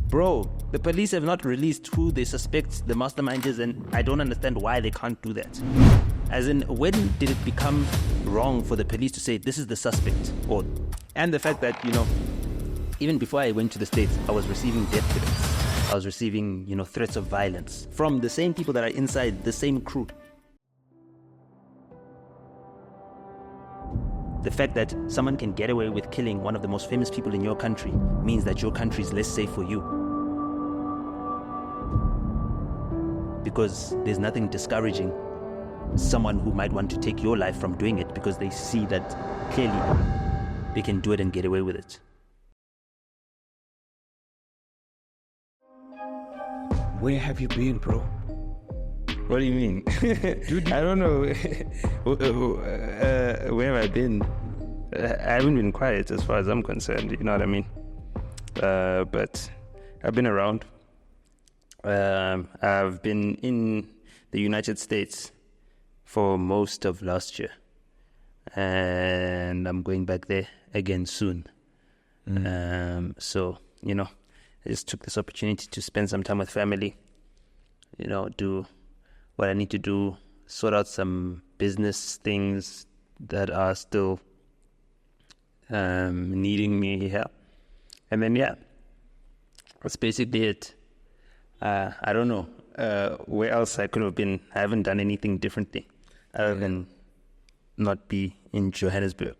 Bro, the police have not released who they suspect the mastermind is, and I don't understand why they can't do that. As in, when did it become wrong for the police to say this is the suspect? And the fact that, even before I went to the States, I was receiving death threats. I was receiving, threats of violence from the same people that are inside the same crew. The fact that someone can get away with killing one of the most famous people in your country means that your country is less safe for you. Because there's nothing discouraging someone who might want to take your life from doing it because they see that clearly they can do it and get away with it. Where have you been, bro? What do you mean? Dude, I don't know. Where have I been? I haven't been quiet as far as I'm concerned, you know what I mean? But I've been around. I've been in the United States for most of last year. And I'm going back there again soon. So, I just took this opportunity to spend some time with family, do what I need to do, sort out some business things that are still needing me here. And then, that's basically it. I don't know where else I could have been. I haven't done anything differently other than not be in Johannesburg.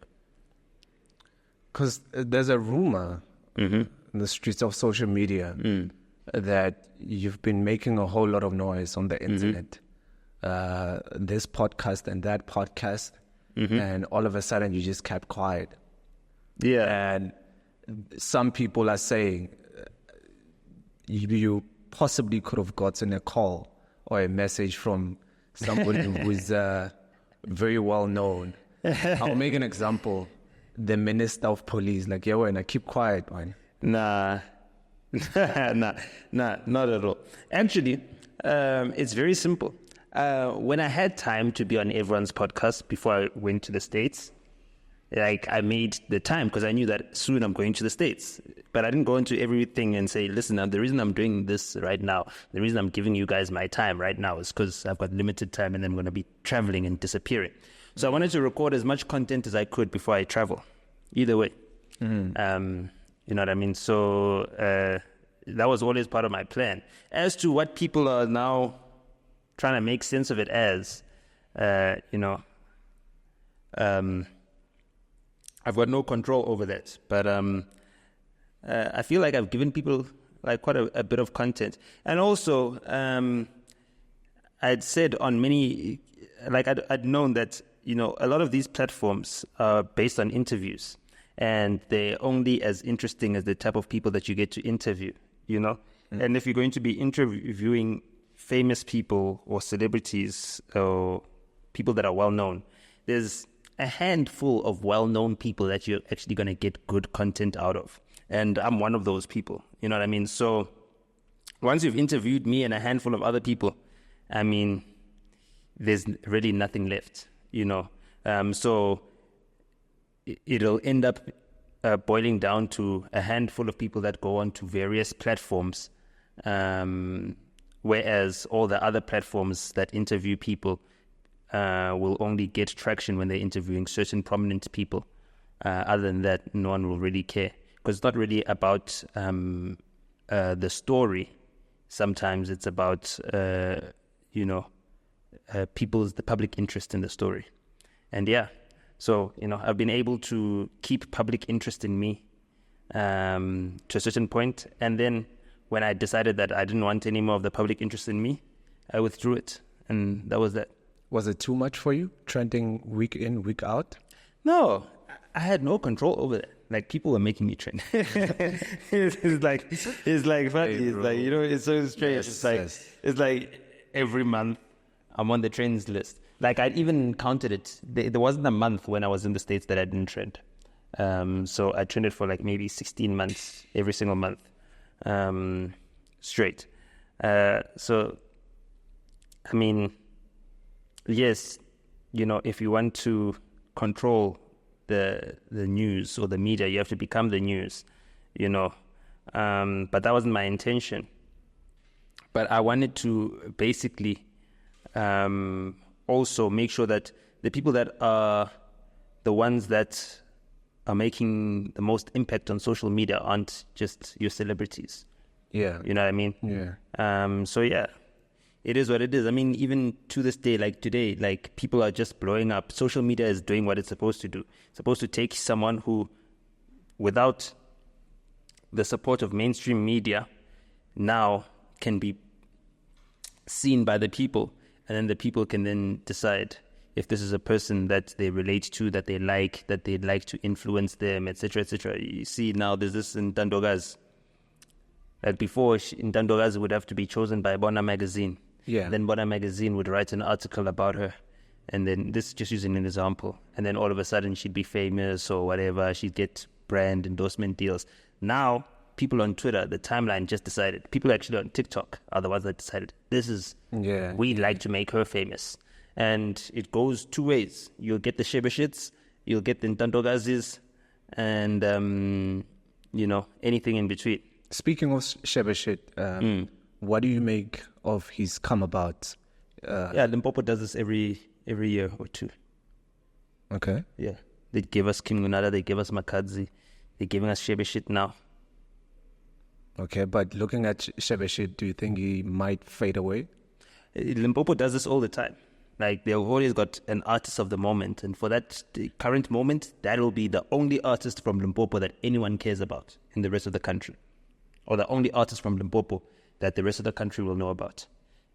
Because there's a rumor in the streets of social media that you've been making a whole lot of noise on the internet. This podcast and that podcast, and all of a sudden you just kept quiet. Yeah. And some people are saying you possibly could have gotten a call or a message from somebody who's very well known. I'll make an example. The Minister of Police, like, and I keep quiet, man. Nah, not at all. Actually, it's very simple. When I had time to be on everyone's podcast before I went to the States, I made the time because I knew that soon I'm going to the States. But I didn't go into everything and say, listen, the reason I'm doing this right now, the reason I'm giving you guys my time right now is because I've got limited time and I'm going to be traveling and disappearing. So I wanted to record as much content as I could before I travel. Either way. You know what I mean? So that was always part of my plan. As to what people are now trying to make sense of it as, I've got no control over that. But I feel like I've given people quite a bit of content. And also, I'd said on many, I'd known that, a lot of these platforms are based on interviews. And they're only as interesting as the type of people that you get to interview, And if you're going to be interviewing famous people or celebrities or people that are well-known, there's a handful of well-known people that you're actually going to get good content out of. And I'm one of those people, you know what I mean? So once you've interviewed me and a handful of other people, there's really nothing left, So it'll end up boiling down to a handful of people that go on to various platforms, whereas all the other platforms that interview people will only get traction when they're interviewing certain prominent people. Other than that, no one will really care because it's not really about the story. Sometimes it's about the public interest in the story. And so, I've been able to keep public interest in me to a certain point. And then when I decided that I didn't want any more of the public interest in me, I withdrew it. And that was that. Was it too much for you, trending week in, week out? No, I had no control over that. People were making me trend. It's so strange. It's like every month I'm on the trends list. I'd even counted it. There wasn't a month when I was in the States that I didn't trend. So I trended for maybe 16 months, every single month, straight. Yes, if you want to control the news or the media, you have to become the news, But that wasn't my intention. But I wanted to basically also make sure that the people that are the ones that are making the most impact on social media aren't just your celebrities. Yeah. You know what I mean? Yeah. So yeah, it is what it is. I mean, even to this day, like today, like people are just blowing up. Social media is doing what it's supposed to do. It's supposed to take someone who, without the support of mainstream media, now can be seen by the people, and then the people can then decide if this is a person that they relate to, that they like, that they'd like to influence them, etc., etc. You see, now there's this in Ntandokazi. Like before, in Ntandokazi would have to be chosen by Bona magazine. Yeah. Then Bona magazine would write an article about her, and then this is just using an example. And then all of a sudden she'd be famous or whatever. She'd get brand endorsement deals. Now people on Twitter, the timeline just decided. People actually on TikTok are the ones that decided we'd like to make her famous. And it goes two ways. You'll get the Shebeshits, you'll get the Ntandogazis, and, anything in between. Speaking of Shebeshit, what do you make of his come about? Limpopo does this every year or two. Okay. Yeah. They gave us Kim Gunada, they gave us Makadzi, they're giving us Shebeshit now. Okay, but looking at Shebeshit, do you think he might fade away? Limpopo does this all the time. Like, they've always got an artist of the moment, and for that current moment, that will be the only artist from Limpopo that anyone cares about in the rest of the country, or the only artist from Limpopo that the rest of the country will know about.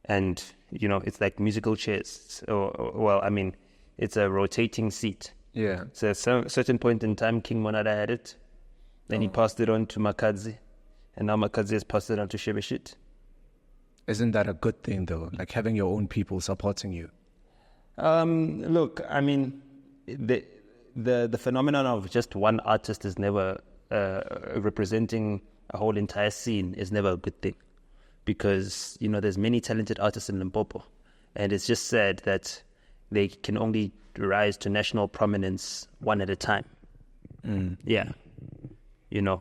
And, it's like musical chairs. It's a rotating seat. Yeah. So at a certain point in time, King Monada had it. Then he passed it on to Makadzi. And now Makadzi has passed it on to Shebeshit. Isn't that a good thing, though? Like having your own people supporting you? Look, I mean, the phenomenon of just one artist is never representing a whole entire scene is never a good thing, because there's many talented artists in Limpopo, and it's just sad that they can only rise to national prominence one at a time. Yeah,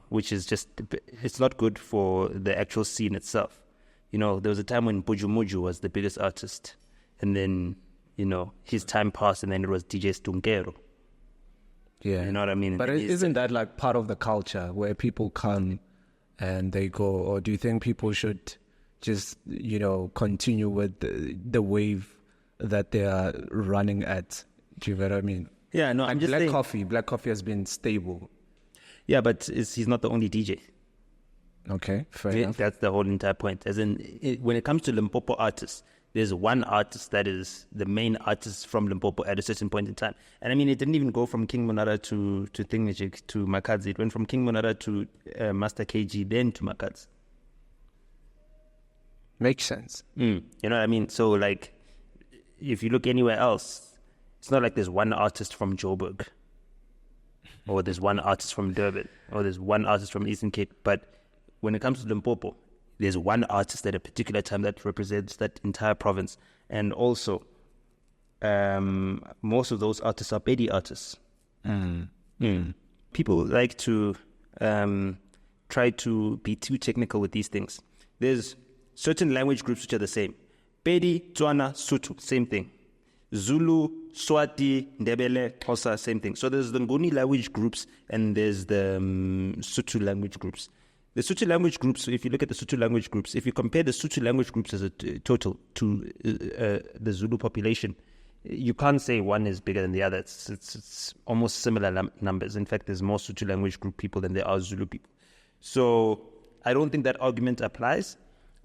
which is just, it's not good for the actual scene itself. There was a time when Buju Muju was the biggest artist, and then his time passed, and then it was DJ Stunkero. Yeah. You know what I mean? But isn't that like part of the culture where people come and they go? Or do you think people should just, continue with the wave that they are running at? Do you know what I mean? Yeah, no, I'm just saying. Black Coffee has been stable. Yeah, but he's not the only DJ. Okay, fair enough. That's the whole entire point. As in, when it comes to Limpopo artists, there's one artist that is the main artist from Limpopo at a certain point in time. And I mean, it didn't even go from King Monada to Thingamajig to Makadzi. It went from King Monada to Master KG, then to Makadzi. Makes sense. You know what I mean? So, like, if you look anywhere else, it's not like there's one artist from Joburg, or there's one artist from Durban, or there's one artist from Eastern Cape. But when it comes to Limpopo, there's one artist at a particular time that represents that entire province. And also, most of those artists are Pedi artists. People like to try to be too technical with these things. There's certain language groups which are the same. Pedi, Tswana, Sotho, same thing. Zulu, Swati, Ndebele, Xhosa, same thing. So there's the Nguni language groups, and there's the Sotho language groups. The Sotho language groups, if you look at the Sotho language groups, if you compare the Sotho language groups as a total to the Zulu population, you can't say one is bigger than the other. It's almost similar numbers. In fact, there's more Sotho language group people than there are Zulu people. So I don't think that argument applies.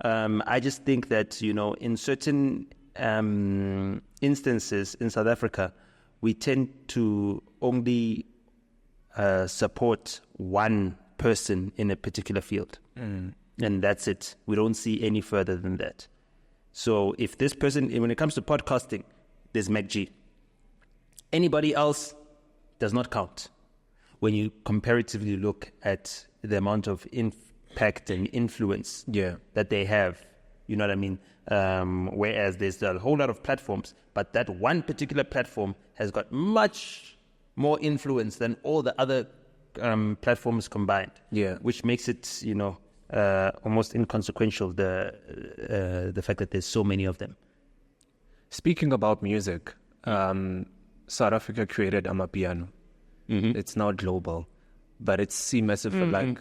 I just think that, in certain instances in South Africa, we tend to only support one person in a particular field, and that's it. We don't see any further than that. So if this person, when it comes to podcasting, there's MacG. Anybody else does not count when you comparatively look at the amount of impact and influence that they have. You know what I mean? Whereas there's a whole lot of platforms, but that one particular platform has got much more influence than all the other platforms combined. Yeah. Which makes it, almost inconsequential, the fact that there's so many of them. Speaking about music, South Africa created Amapiano. It's now global, but it seems as if like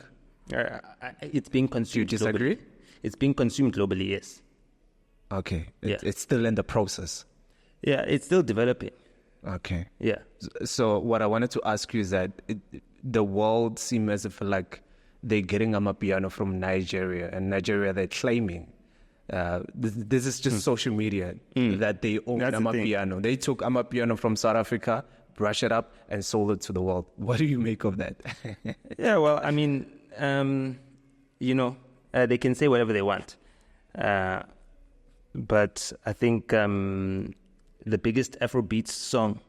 it's being consumed. Do you disagree? Globally. It's being consumed globally, yes. Okay, it's still in the process. Yeah, it's still developing. Okay. Yeah. So what I wanted to ask you is that the world seems as if like they're getting Amapiano from Nigeria, and Nigeria they're claiming this is just social media that they own Amapiano. They took Amapiano from South Africa, brushed it up, and sold it to the world. What do you make of that? Yeah, well, I mean, they can say whatever they want. But I think the biggest Afrobeats song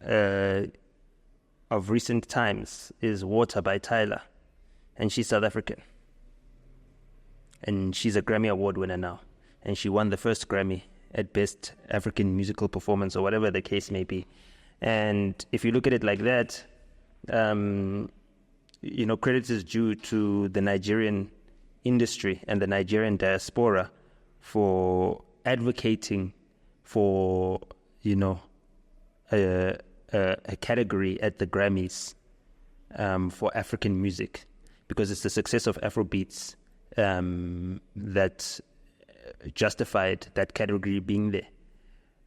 of recent times is Water by Tyler. And she's South African. And she's a Grammy Award winner now. And she won the first Grammy at Best African Musical Performance, or whatever the case may be. And if you look at it like that, credit is due to the Nigerian industry and the Nigerian diaspora for advocating for, a category at the Grammys for African music, because it's the success of Afrobeats that justified that category being there.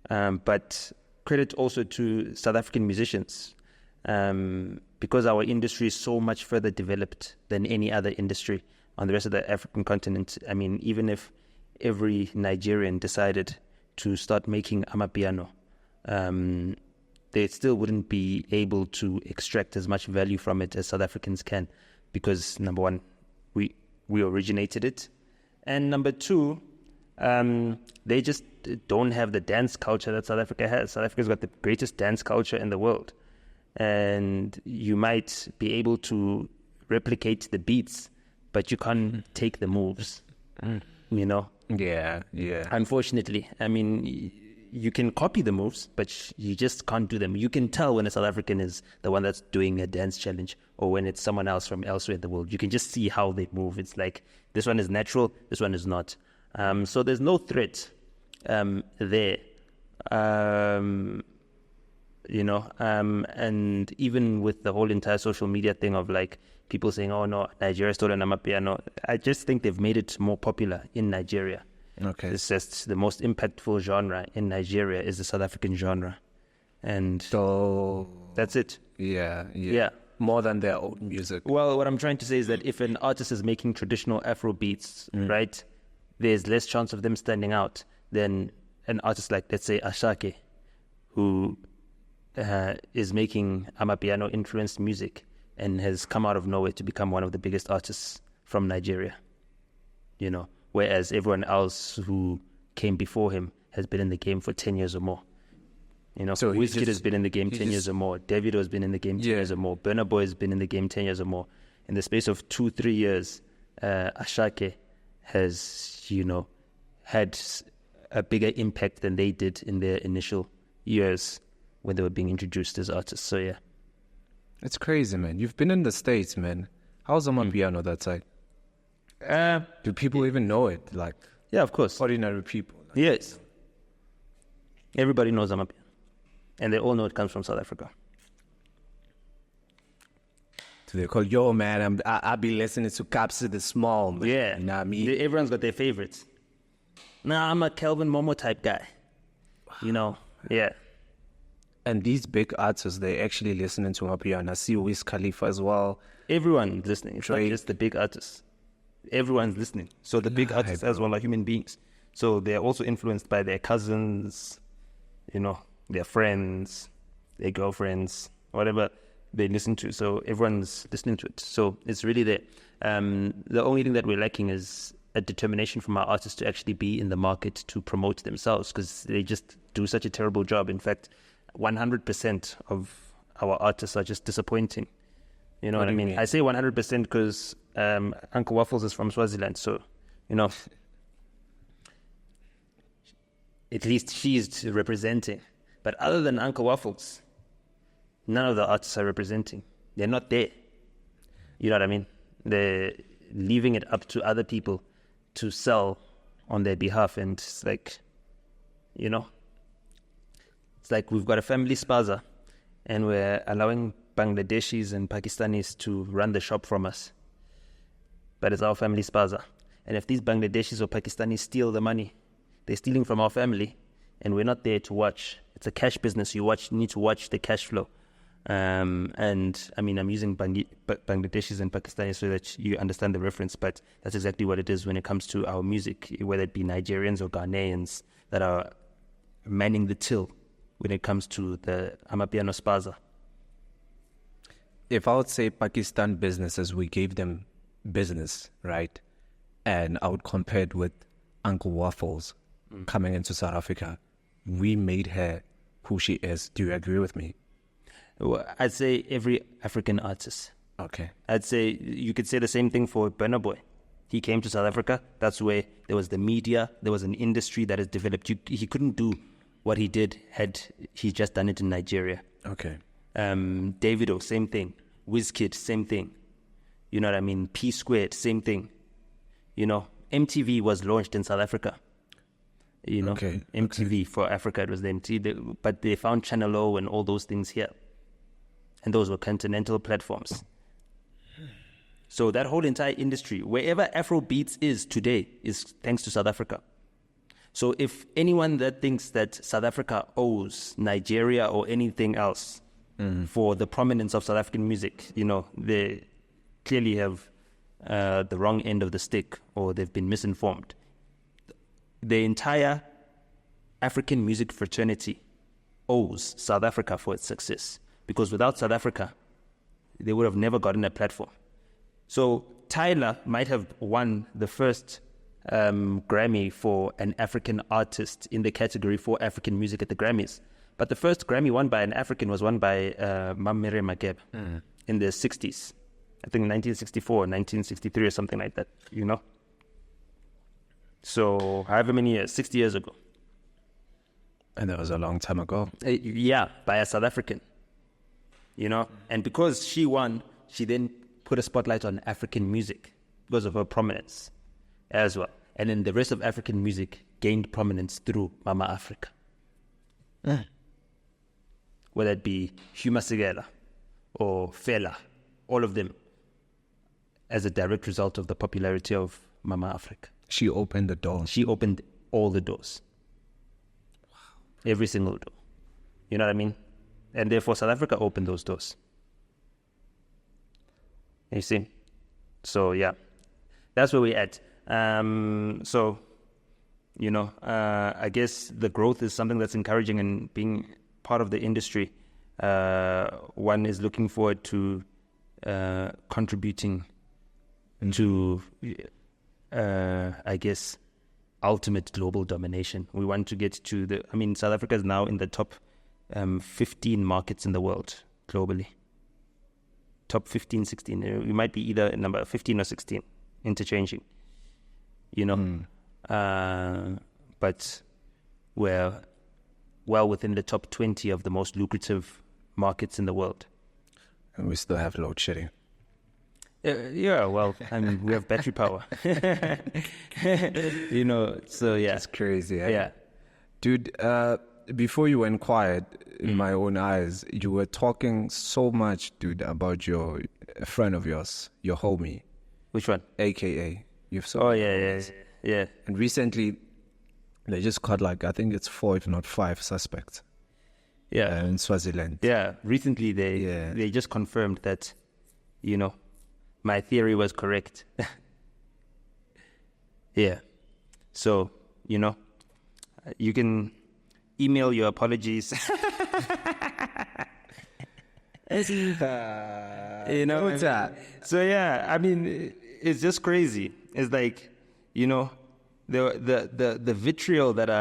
But credit also to South African musicians, because our industry is so much further developed than any other industry on the rest of the African continent. I mean, even if every Nigerian decided to start making Amapiano, they still wouldn't be able to extract as much value from it as South Africans can, because number one, we originated it, and number two, they just don't have the dance culture that South Africa has. South Africa's got the greatest dance culture in the world, and you might be able to replicate the beats, but you can't take the moves. Yeah. Unfortunately, I mean, you can copy the moves, but you just can't do them. You can tell when a South African is the one that's doing a dance challenge, or when it's someone else from elsewhere in the world. You can just see how they move. It's like, this one is natural, this one is not. So there's no threat there. And even with the whole entire social media thing of like people saying, oh no, Nigeria stole an Amapiano, I just think they've made it more popular in Nigeria. Okay. It's just the most impactful genre in Nigeria is the South African genre. And so that's it. Yeah. More than their own music. Well, what I'm trying to say is that if an artist is making traditional Afro beats, right, there's less chance of them standing out than an artist like, let's say, Ashake, who is making Amapiano influenced music and has come out of nowhere to become one of the biggest artists from Nigeria. Whereas everyone else who came before him has been in the game for 10 years or more. So Wizkid has been in the game 10 years or more. Davido has been in the game 10 years or more. Burna Boy has been in the game 10 years or more. In the space of 2-3 years, Ashake has, had a bigger impact than they did in their initial years when they were being introduced as artists. So, yeah. It's crazy, man. You've been in the States, man. How's Amapiano that side? Do people even know it? Like, yeah, of course. Ordinary people. Yes. Everybody knows Amapiano. And they all know it comes from South Africa. So they call, yo, man, I be listening to Kapsa the Small, man. Yeah. You know what I mean? Everyone's got their favorites. Nah, I'm a Kelvin Momo type guy. Yeah. And these big artists, they're actually listening to Amapiano. I see Wiz Khalifa as well. Everyone's listening. It's not just the big artists. Everyone's listening. So the big artists as well are human beings. So they're also influenced by their cousins, their friends, their girlfriends, whatever they listen to. So everyone's listening to it. So it's really there. The only thing that we're lacking is a determination from our artists to actually be in the market to promote themselves, because they just do such a terrible job. In fact, 100% of our artists are just disappointing. You know what I mean? I say 100% because Uncle Waffles is from Swaziland, so, at least she's representing. But other than Uncle Waffles, none of the artists are representing. They're not there. You know what I mean? leaving it up to other people to sell on their behalf. And it's like, it's like we've got a family spaza and we're allowing Bangladeshis and Pakistanis to run the shop from us. But it's our family spaza. And if these Bangladeshis or Pakistanis steal the money, they're stealing from our family, and we're not there to watch. It's a cash business. You need to watch the cash flow. And I mean, I'm using Bangladeshis and Pakistanis so that you understand the reference, but that's exactly what it is when it comes to our music, whether it be Nigerians or Ghanaians that are manning the till when it comes to the Amapiano Spaza. If I would say Pakistan businesses, we gave them business, right? And I would compare it with Uncle Waffles coming into South Africa. We made her who she is. Do you agree with me? Well, I'd say every African artist. Okay. I'd say you could say the same thing for Burna Boy. He came to South Africa. That's where there was the media. There was an industry that has developed. He couldn't do what he did had he just done it in Nigeria. Okay. Davido, same thing. Wizkid, same thing. You know what I mean? P Squared, same thing. MTV was launched in South Africa. Okay. MTV for Africa, it was the MTV. But they found Channel O and all those things here. And those were continental platforms. So that whole entire industry, wherever Afrobeats is today, is thanks to South Africa. So if anyone that thinks that South Africa owes Nigeria or anything else for the prominence of South African music, they clearly have the wrong end of the stick, or they've been misinformed. The entire African music fraternity owes South Africa for its success, because without South Africa, they would have never gotten a platform. So Tyler might have won the first Grammy for an African artist in the category for African music at the Grammys. But the first Grammy won by an African was won by Mamere Makeba in the 60s. I think 1964, 1963 or something like that, So however many years, 60 years ago. And that was a long time ago. Yeah, by a South African, And because she won, she then put a spotlight on African music because of her prominence as well. And then the rest of African music gained prominence through Mama Africa. Whether it be Huma Sigela or Fela, all of them as a direct result of the popularity of Mama Africa. She opened the door. She opened all the doors. Wow. Every single door. You know what I mean? And therefore South Africa opened those doors. You see? So yeah, that's where we're at. I guess the growth is something that's encouraging, and being part of the industry, one is looking forward to contributing to, I guess, ultimate global domination. We want to get to South Africa is now in the top 15 markets in the world globally. Top 15, 16. We might be either number 15 or 16, interchanging, but we're well within the top 20 of the most lucrative markets in the world. And we still have load shedding. Yeah, well, we have battery power. So yeah. It's crazy, eh? Yeah. Dude, before you went quiet, in my own eyes, you were talking so much, dude, about a friend of yours, your homie. Which one? AKA. Yeah. And recently, they just caught I think it's 4, if not 5 suspects. Yeah. In Swaziland. Yeah. Recently, they just confirmed that, my theory was correct. Yeah. So, you can email your apologies. What's that? So yeah, it's just crazy. It's like, the vitriol that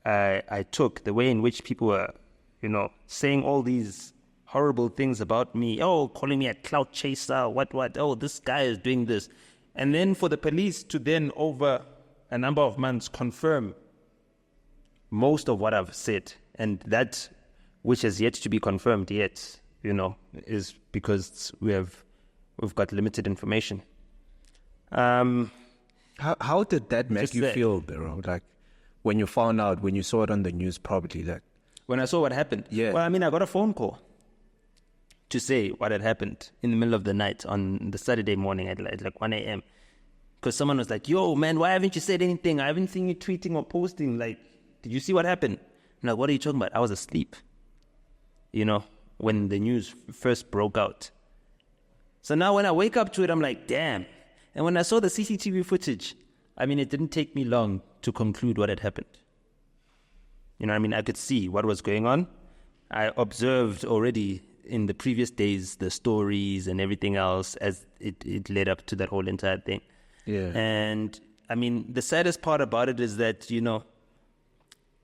I took, the way in which people were, saying all these horrible things about me. Calling me a clout chaser, what? Oh, this guy is doing this. And then for the police to then, over a number of months, confirm most of what I've said. And that which has yet to be confirmed yet, is because we've got limited information. How did that make Just you that. feel, bro? Like when you found out, when you saw it on the news, probably like. When I saw what happened, Yeah. well, I mean, I got a phone call to say what had happened in the middle of the night on the Saturday morning at like 1 a.m. Because someone was like, yo, man, why haven't you said anything? I haven't seen you tweeting or posting. Like, did you see what happened? I'm like, what are you talking about? I was asleep, you know, when the news first broke out. So now when I wake up to it, I'm like, damn. And when I saw the CCTV footage, I mean, it didn't take me long to conclude what had happened. You know what I mean? I could see what was going on. I observed already in the previous days the stories and everything else as it led up to that whole entire thing. Yeah. And I mean, the saddest part about it is that, you know,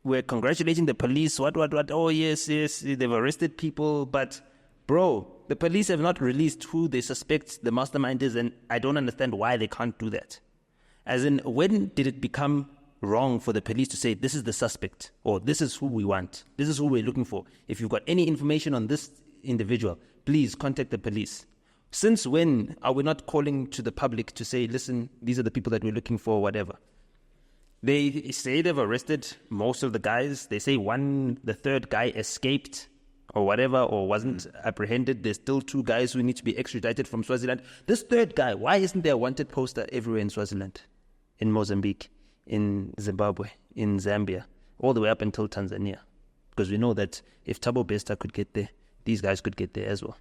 we're congratulating the police. What? Oh, yes, they've arrested people. But, bro, the police have not released who they suspect the mastermind is, and I don't understand why they can't do that. As in, when did it become wrong for the police to say, this is the suspect, or this is who we want, this is who we're looking for? If you've got any information on this individual, please contact the police. Since when are we not calling to the public to say, listen, these are the people that we're looking for, whatever? They say they've arrested most of the guys. They say the third guy escaped or whatever, or wasn't apprehended. There's still 2 guys who need to be extradited from Swaziland. This third guy, why isn't there a wanted poster everywhere in Swaziland, in Mozambique, in Zimbabwe, in Zambia, all the way up until Tanzania? Because we know that if Thabo Bester could get there, these guys could get there as well.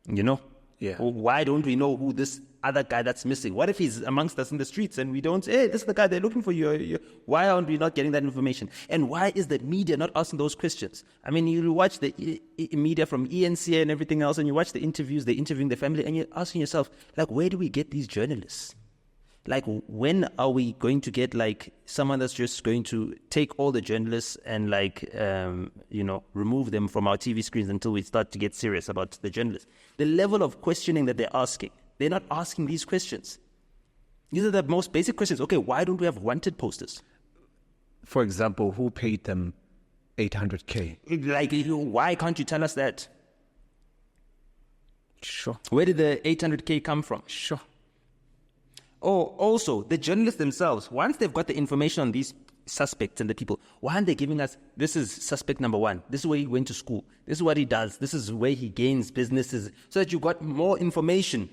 You know? Yeah. Why don't we know who this other guy that's missing? What if he's amongst us in the streets and we don't say, hey, this is the guy they're looking for you? Why aren't we not getting that information? And why is the media not asking those questions? I mean, you watch the media from ENCA and everything else, and you watch the interviews, they're interviewing the family, and you're asking yourself, like, where do we get these journalists? Like, when are we going to get, like, someone that's just going to take all the journalists and, like, remove them from our TV screens until we start to get serious about the journalists? The level of questioning that they're asking, they're not asking these questions. These are the most basic questions. Okay, why don't we have wanted posters? For example, who paid them 800K? Like, why can't you tell us that? Sure. Where did the 800K come from? Sure. Oh, also, the journalists themselves, once they've got the information on these suspects and the people, why aren't they giving us, this is suspect number 1, this is where he went to school, this is what he does, this is where he gains businesses, so that you got more information.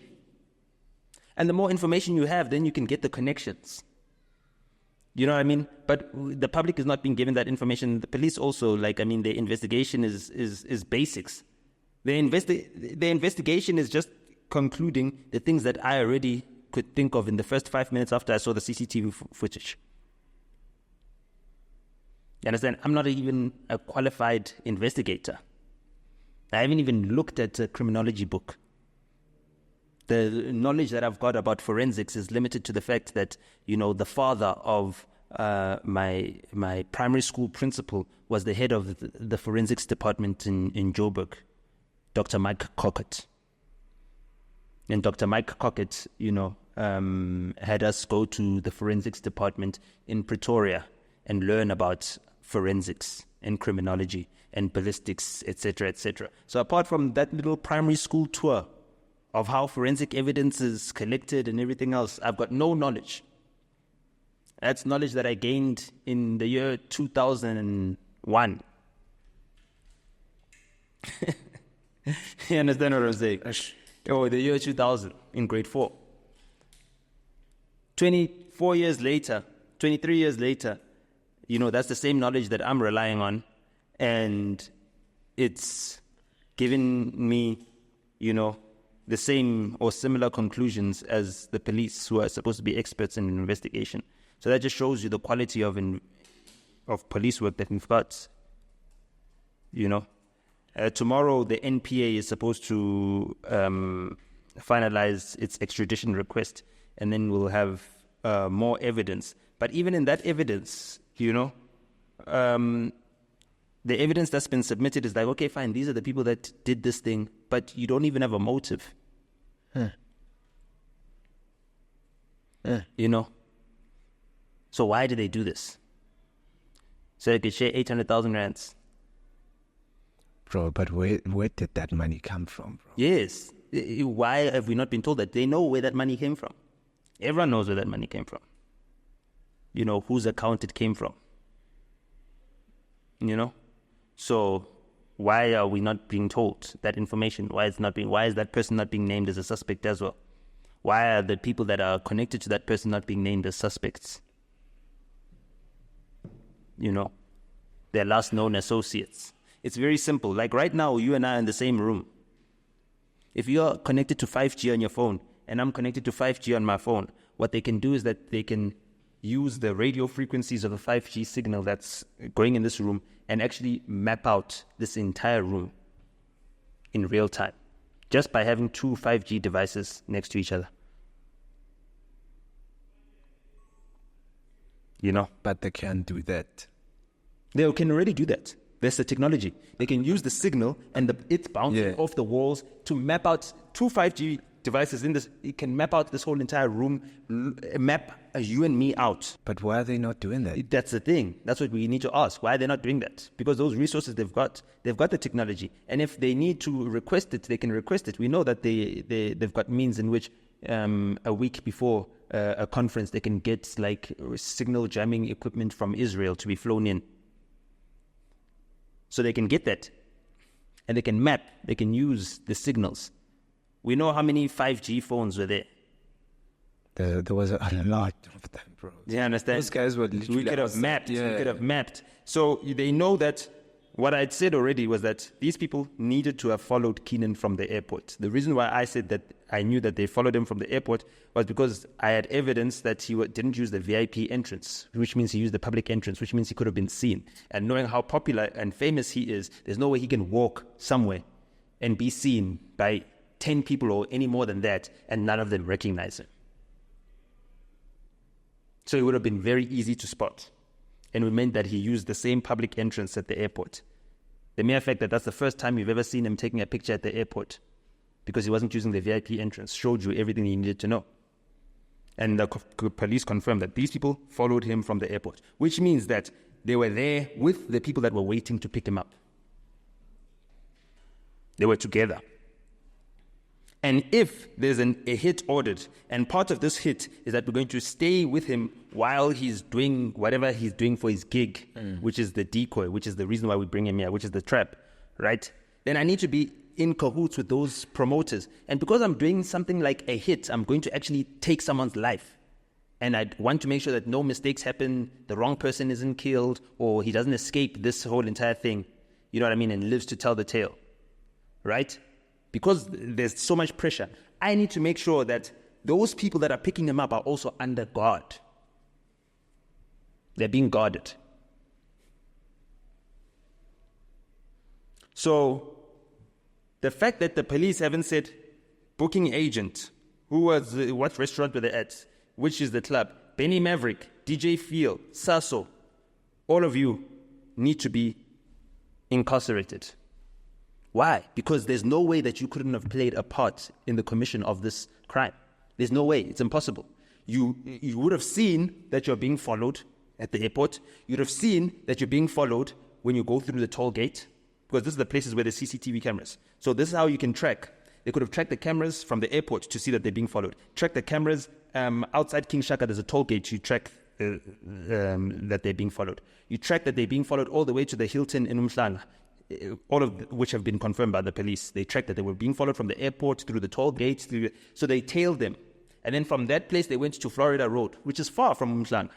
And the more information you have, then you can get the connections. You know what I mean? But the public is not being given that information. The police also, their investigation is basics. The investigation is just concluding the things that I already could think of in the first 5 minutes after I saw the CCTV footage. You understand? I'm not even a qualified investigator. I haven't even looked at a criminology book. The knowledge that I've got about forensics is limited to the fact that, the father of my primary school principal was the head of the forensics department in Joburg, Dr. Mike Cockett. And Dr. Mike Cockett, had us go to the forensics department in Pretoria and learn about forensics and criminology and ballistics, etc., etc. So apart from that little primary school tour of how forensic evidence is collected and everything else, I've got no knowledge. That's knowledge that I gained in the year 2001. You understand what I'm saying? Oh, the year 2000 in grade 4. 24 years later, 23 years later, that's the same knowledge that I'm relying on. And it's given me, the same or similar conclusions as the police, who are supposed to be experts in investigation. So that just shows you the quality of police work that we've got. Tomorrow, the NPA is supposed to finalize its extradition request, and then we'll have more evidence. But even in that evidence, the evidence that's been submitted is like, okay, fine, these are the people that did this thing, but you don't even have a motive. So why did they do this? So they could share 800,000 rands. Bro, but where did that money come from, bro? Yes. Why have we not been told that? They know where that money came from. Everyone knows where that money came from. You know, whose account it came from. You know? So why are we not being told that information? Why is that person not being named as a suspect as well? Why are the people that are connected to that person not being named as suspects? You know, their last known associates. It's very simple. Like right now, you and I are in the same room. If you're connected to 5G on your phone and I'm connected to 5G on my phone, what they can do is that they can use the radio frequencies of the 5G signal that's going in this room and actually map out this entire room in real time, just by having two 5G devices next to each other. You know? But they can't do that. They can already do that. There's the technology. They can use the signal and it's bouncing off the walls to map out two 5G devices in this. It can map out this whole entire room, map you and me out. But why are they not doing that? That's the thing. That's what we need to ask. Why are they not doing that? Because those resources they've got the technology. And if they need to request it, they can request it. We know that they've got means in which a week before a conference, they can get like signal jamming equipment from Israel to be flown in. So they can get that. And they can map, they can use the signals. We know how many 5G phones were there. There was a lot of them, bro. Do you understand? Those guys were literally... We could have mapped. So they know that what I'd said already was that these people needed to have followed Keenan from the airport. The reason why I said that I knew that they followed him from the airport was because I had evidence that he didn't use the VIP entrance, which means he used the public entrance, which means he could have been seen. And knowing how popular and famous he is, there's no way he can walk somewhere and be seen by 10 people or any more than that, and none of them recognize him. So it would have been very easy to spot. And it meant that he used the same public entrance at the airport. The mere fact that that's the first time you've ever seen him taking a picture at the airport because he wasn't using the VIP entrance showed you everything you needed to know. And the police confirmed that these people followed him from the airport, which means that they were there with the people that were waiting to pick him up. They were together. And if there's a hit ordered, and part of this hit is that we're going to stay with him while he's doing whatever he's doing for his gig, which is the decoy, which is the reason why we bring him here, which is the trap, right? Then I need to be in cahoots with those promoters. And because I'm doing something like a hit, I'm going to actually take someone's life. And I want to make sure that no mistakes happen, the wrong person isn't killed, or he doesn't escape this whole entire thing, you know what I mean, and lives to tell the tale, right? Because there's so much pressure, I need to make sure that those people that are picking him up are also under guard. They're being guarded. So the fact that the police haven't said booking agent, who was, what restaurant were they at, which is the club, Benny Maverick, DJ Feel, Sasso, all of you need to be incarcerated. Why? Because there's no way that you couldn't have played a part in the commission of this crime. There's no way. It's impossible. You would have seen that you're being followed at the airport. You'd have seen that you're being followed when you go through the toll gate, because this is the places where there's CCTV cameras. So this is how you can track. They could have tracked the cameras from the airport to see that they're being followed. Track the cameras outside King Shaka. There's a toll gate. You track that they're being followed. You track that they're being followed all the way to the Hilton in Umhlanga. All of which have been confirmed by the police. They tracked that they were being followed from the airport through the toll gates. So they tailed them. And then from that place, they went to Florida Road, which is far from Umhlanga.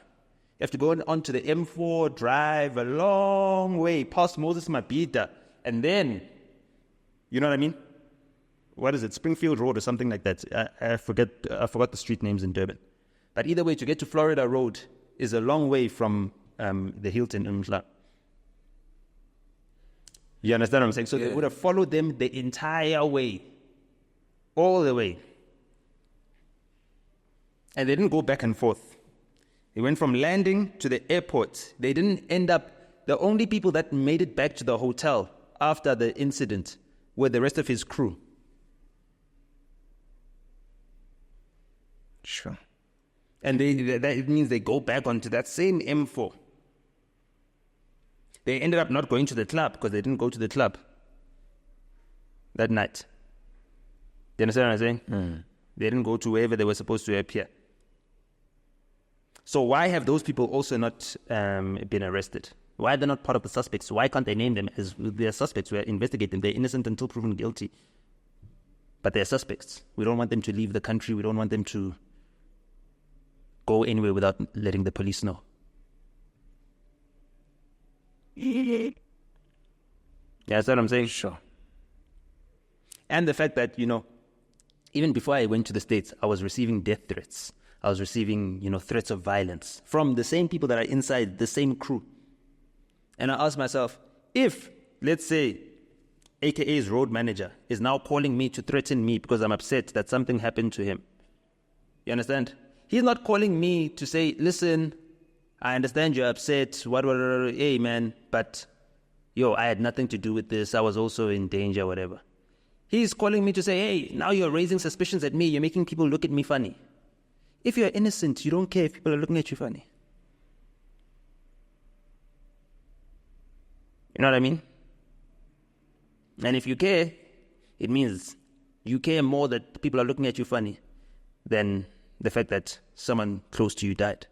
You have to go on to the M4, drive a long way past Moses Mabhida. And then, you know what I mean? What is it? Springfield Road or something like that. I forgot the street names in Durban. But either way, to get to Florida Road is a long way from the Hilton in Umhlanga. You understand what I'm saying? So they would have followed them the entire way. All the way. And they didn't go back and forth. They went from landing to the airport. They didn't end up... The only people that made it back to the hotel after the incident were the rest of his crew. Sure. And that means they go back onto that same M4. They ended up not going to the club because they didn't go to the club that night. Do you understand what I'm saying? They didn't go to wherever they were supposed to appear. So why have those people also not been arrested? Why are they not part of the suspects? Why can't they name them as their suspects? We investigate them. They're innocent until proven guilty. But they're suspects. We don't want them to leave the country. We don't want them to go anywhere without letting the police know. Yeah, that's what I'm saying. Sure. And the fact that, even before I went to the States, I was receiving death threats. I was receiving, threats of violence from the same people that are inside the same crew. And I asked myself, if, let's say, AKA's road manager is now calling me to threaten me because I'm upset that something happened to him. You understand? He's not calling me to say, listen, I understand you're upset, hey man, but I had nothing to do with this. I was also in danger, whatever. He's calling me to say, hey, now you're raising suspicions at me. You're making people look at me funny. If you're innocent, you don't care if people are looking at you funny. You know what I mean? And if you care, it means you care more that people are looking at you funny than the fact that someone close to you died.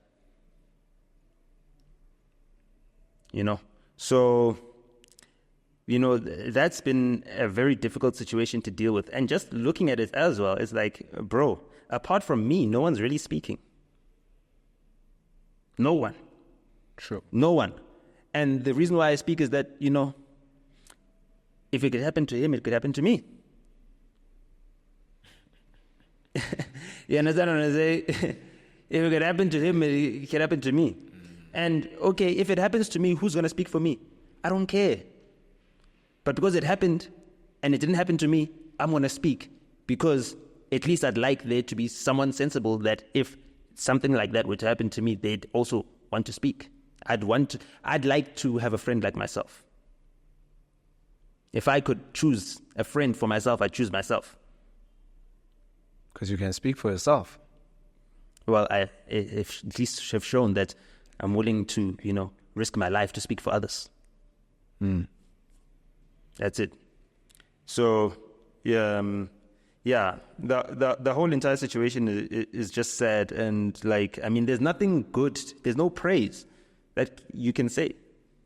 So, that's been a very difficult situation to deal with. And just looking at it as well, it's like, bro, apart from me, no one's really speaking. No one. True. No one. And the reason why I speak is that, if it could happen to him, it could happen to me. You understand what I'm saying? If it could happen to him, it could happen to me. And, okay, if it happens to me, who's going to speak for me? I don't care. But because it happened, and it didn't happen to me, I'm going to speak. Because at least I'd like there to be someone sensible that if something like that were to happen to me, they'd also want to speak. I'd like to have a friend like myself. If I could choose a friend for myself, I'd choose myself. Because you can speak for yourself. Well, I at least have shown that I'm willing to, risk my life to speak for others. That's it. So, the whole entire situation is just sad. And there's nothing good. There's no praise that you can say.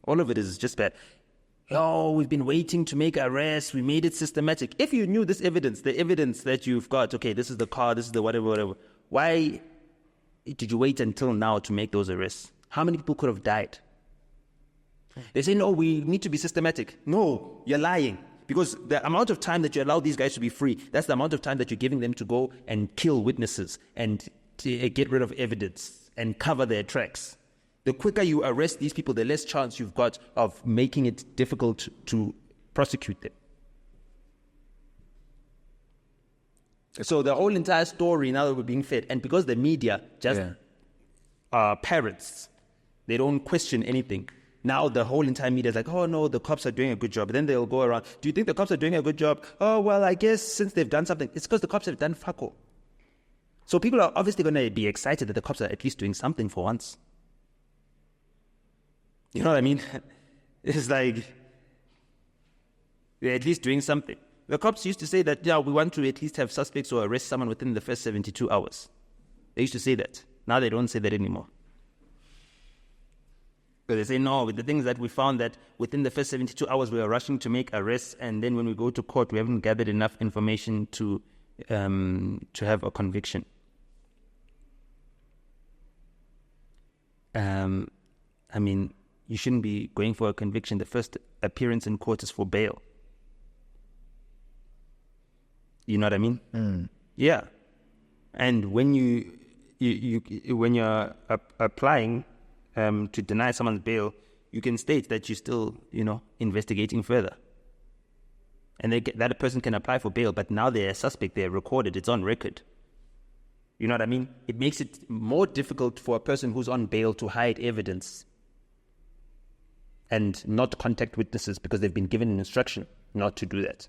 All of it is just bad. Oh, we've been waiting to make arrests. We made it systematic. If you knew this evidence, the evidence that you've got, okay, this is the car, this is the whatever, why did you wait until now to make those arrests? How many people could have died? They say, no, we need to be systematic. No, you're lying. Because the amount of time that you allow these guys to be free, that's the amount of time that you're giving them to go and kill witnesses and to get rid of evidence and cover their tracks. The quicker you arrest these people, the less chance you've got of making it difficult to prosecute them. So the whole entire story now that we're being fed, and because the media just are parrots, they don't question anything. Now the whole entire media is like, oh no, the cops are doing a good job. And then they'll go around, do you think the cops are doing a good job? Oh, well, I guess since they've done something, it's because the cops have done fuck all. So people are obviously going to be excited that the cops are at least doing something for once. You know what I mean? It's like, they're at least doing something. The cops used to say that, we want to at least have suspects or arrest someone within the first 72 hours. They used to say that. Now they don't say that anymore. But they say, no, with the things that we found that within the first 72 hours we are rushing to make arrests, and then when we go to court we haven't gathered enough information to have a conviction. You shouldn't be going for a conviction. The first appearance in court is for bail. You know what I mean? Yeah. And when when you're applying to deny someone's bail, you can state that you're still, investigating further. And that person can apply for bail, but now they're a suspect, they're recorded, it's on record. You know what I mean? It makes it more difficult for a person who's on bail to hide evidence and not contact witnesses because they've been given an instruction not to do that,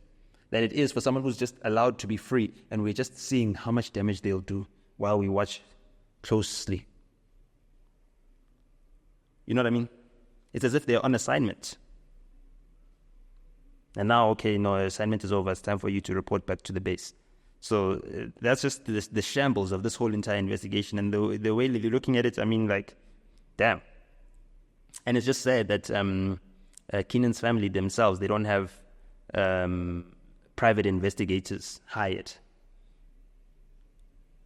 than it is for someone who's just allowed to be free and we're just seeing how much damage they'll do while we watch closely. You know what I mean? It's as if they're on assignment. And now, okay, no, assignment is over. It's time for you to report back to the base. So that's just the shambles of this whole entire investigation. And the way that you're looking at it, I mean, like, damn. And it's just sad that Keenan's family themselves, they don't have private investigators hired.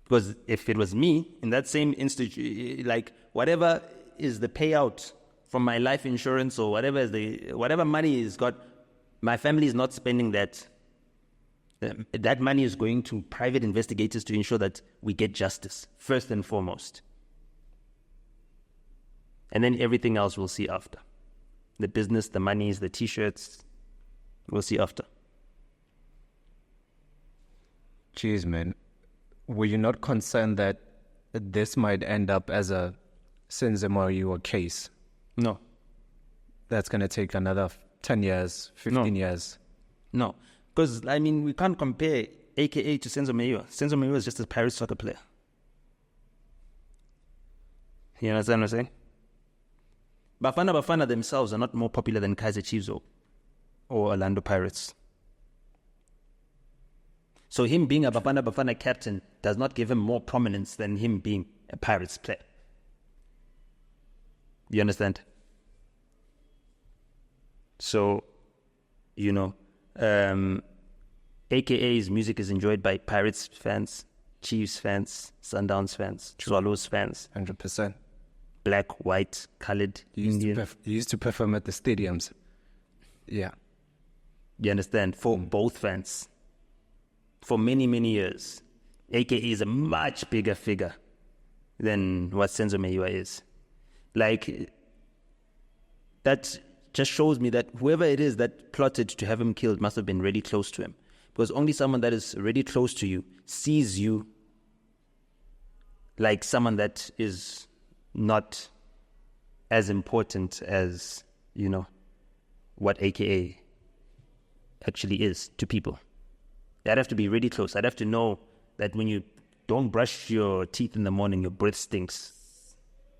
Because if it was me, in that same institute, like, whatever is the payout from my life insurance or whatever money is got, my family is not spending that. That money is going to private investigators to ensure that we get justice, first and foremost. And then everything else we'll see after. The business, the monies, the T-shirts, we'll see after. Jeez, man. Were you not concerned that this might end up as a Senzima case? No. That's going to take another 10 years, 15 years? No. Because, I mean, we can't compare AKA to Senzo Meyiwa. Senzo Meyiwa is just a Paris soccer player. You understand what I'm saying? Bafana themselves are not more popular than Kaizer Chiefs or Orlando Pirates. So him being a Bafana captain does not give him more prominence than him being a Pirates player. You understand? So, you know, AKA's music is enjoyed by Pirates fans, Chiefs fans, Sundowns fans, Swallows fans. 100%. Black, white, colored, Indian. You used to perform at the stadiums. Yeah. You understand? For both fans. For many, many years. AKA is a much bigger figure than what Senzo Meyiwa is. Like, that just shows me that whoever it is that plotted to have him killed must have been really close to him. Because only someone that is really close to you sees you like someone that is not as important as, you know, what AKA actually is to people. I'd have to be really close. I'd have to know that when you don't brush your teeth in the morning, your breath stinks.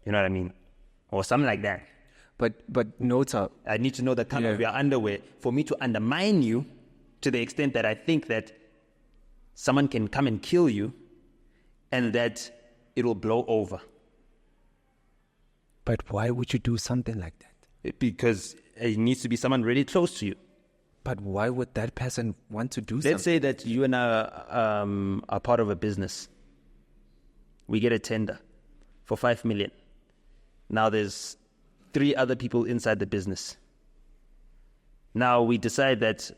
You know what I mean? Or something like that. But Nota, I need to know the color of your underwear for me to undermine you to the extent that I think that someone can come and kill you and that it will blow over. But why would you do something like that? Because it needs to be someone really close to you. But why would that person want to do something? Let's say that you and I are part of a business. We get a tender for 5 million. Now there's 3 other people inside the business. Now we decide that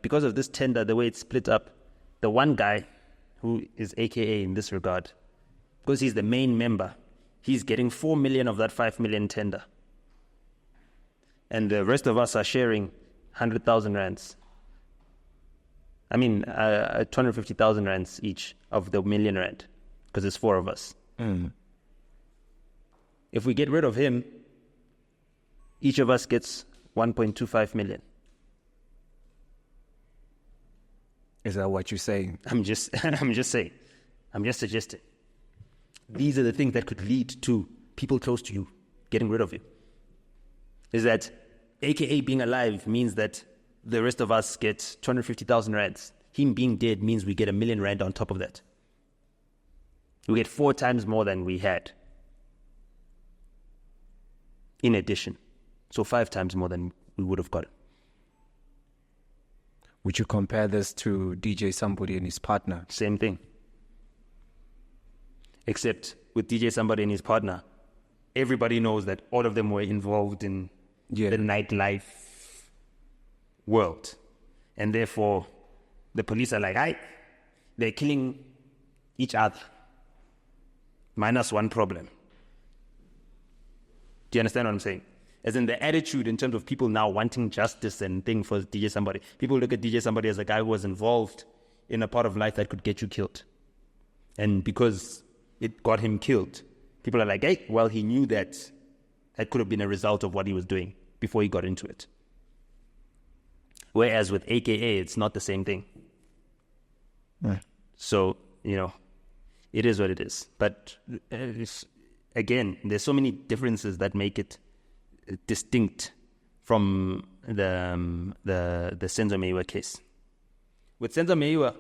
because of this tender, the way it's split up, the one guy who is AKA in this regard, because he's the main member, he's getting 4 million of that 5 million tender. And the rest of us are sharing 100,000 rands. I mean, 250,000 rands each of the million rand, because it's 4 of us. If we get rid of him, each of us gets 1.25 million. Is that what you're saying? I'm just saying. I'm just suggesting. These are the things that could lead to people close to you getting rid of you. Is that AKA being alive means that the rest of us get 250,000 rands. Him being dead means we get 1 million rand on top of that. We get 4 times more than we had. In addition. So 5 times more than we would have gotten. Would you compare this to DJ Somebody and his partner? Same thing. Except with DJ Somebody and his partner, everybody knows that all of them were involved in the nightlife world. And therefore, the police are like, they're killing each other. Minus one problem. Do you understand what I'm saying? As in the attitude in terms of people now wanting justice and thing for DJ Somebody. People look at DJ Somebody as a guy who was involved in a part of life that could get you killed. And because it got him killed, people are like, hey, well, he knew that could have been a result of what he was doing before he got into it. Whereas with AKA, it's not the same thing. So, you know, it is what it is. But again, there's so many differences that make it distinct from the Senzo Meyiwa case. With Senzo Meyiwa,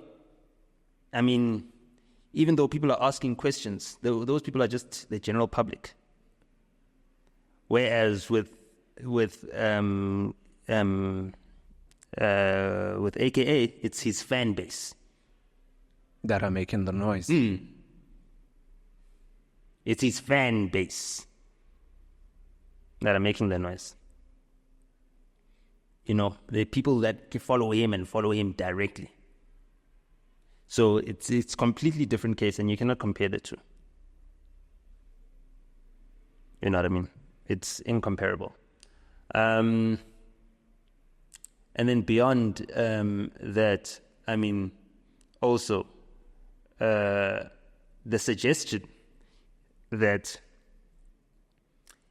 I mean, even though people are asking questions, those people are just the general public. Whereas with AKA, it's his fan base that are making the noise. It's his fan base that are making the noise. You know, the people that follow him and follow him directly. So it's completely different case, and you cannot compare the two. You know what I mean? It's incomparable. And then beyond that, I mean, also the suggestion that,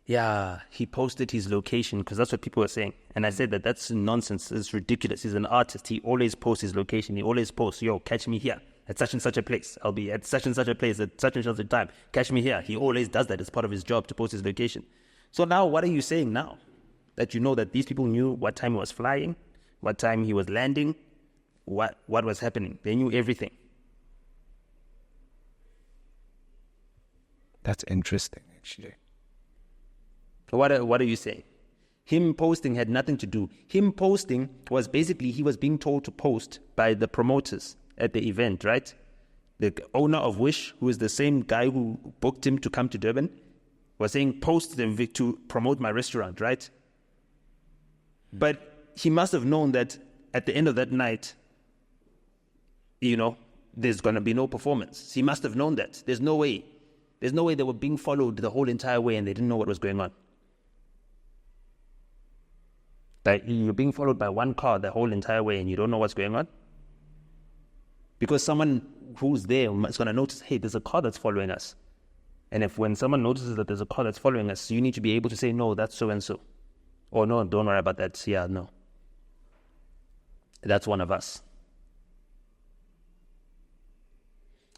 yeah, he posted his location, because that's what people were saying. And I said that's nonsense. It's ridiculous. He's an artist. He always posts his location. He always posts, yo, catch me here at such and such a place. I'll be at such and such a place at such and such a time. Catch me here. He always does that. It's part of his job to post his location. So now what are you saying now? That you know that these people knew what time he was flying, what time he was landing, what was happening. They knew everything. That's interesting, actually. What are you saying? Him posting had nothing to do. Him posting was basically, he was being told to post by the promoters at the event, right? The owner of Wish, who is the same guy who booked him to come to Durban, was saying, post them to promote my restaurant, right? But he must have known that at the end of that night, you know, there's going to be no performance. He must have known that. There's no way they were being followed the whole entire way and they didn't know what was going on. Like, you're being followed by one car the whole entire way and you don't know what's going on? Because someone who's there is going to notice, hey, there's a car that's following us. And when someone notices that there's a car that's following us, you need to be able to say, no, that's so-and-so. Or no, don't worry about that. Yeah, no. That's one of us.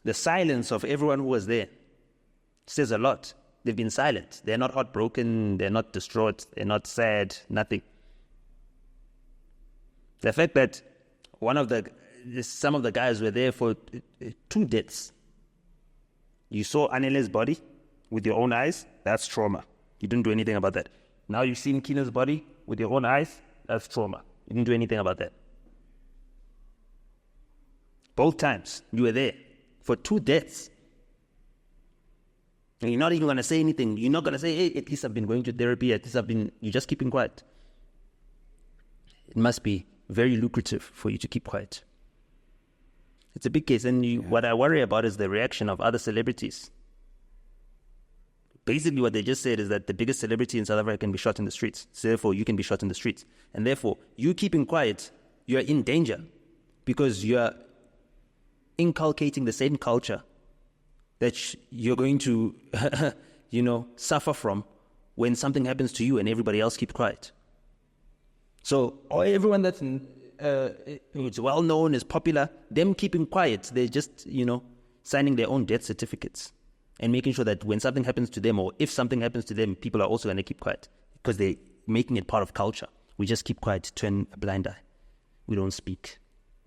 The silence of everyone who was there says a lot. They've been silent. They're not heartbroken. They're not distraught. They're not sad. Nothing. The fact that some of the guys were there for 2 deaths. You saw Anele's body with your own eyes. That's trauma. You didn't do anything about that. Now you've seen Kina's body with your own eyes. That's trauma. You didn't do anything about that. Both times you were there for 2 deaths. And you're not even going to say anything. You're not going to say, hey, at least I've been going to therapy. At least you're just keeping quiet. It must be very lucrative for you to keep quiet. It's a big case. And what I worry about is the reaction of other celebrities. Basically what they just said is that the biggest celebrity in South Africa can be shot in the streets. So therefore, you can be shot in the streets. And therefore, you keeping quiet, you're in danger. Because you're inculcating the same culture that you're going to, suffer from when something happens to you and everybody else keeps quiet. So everyone that's who's well known, is popular, them keeping quiet, they're just, signing their own death certificates and making sure that when something happens to them or if something happens to them, people are also going to keep quiet because they're making it part of culture. We just keep quiet, turn a blind eye. We don't speak.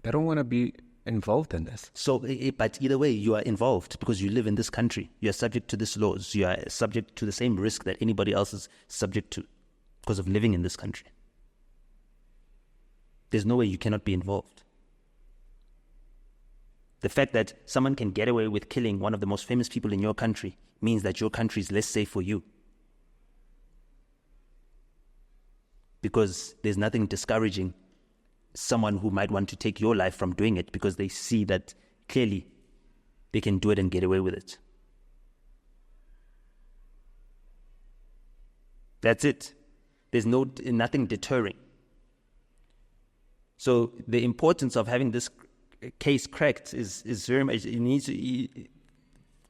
They don't want to be involved in this. So, but either way, you are involved because you live in this country. You are subject to these laws. You are subject to the same risk that anybody else is subject to because of living in this country. There's no way you cannot be involved. The fact that someone can get away with killing one of the most famous people in your country means that your country is less safe for you. Because there's nothing discouraging someone who might want to take your life from doing it because they see that clearly they can do it and get away with it. That's it. There's nothing deterring. So the importance of having this case cracked is very much.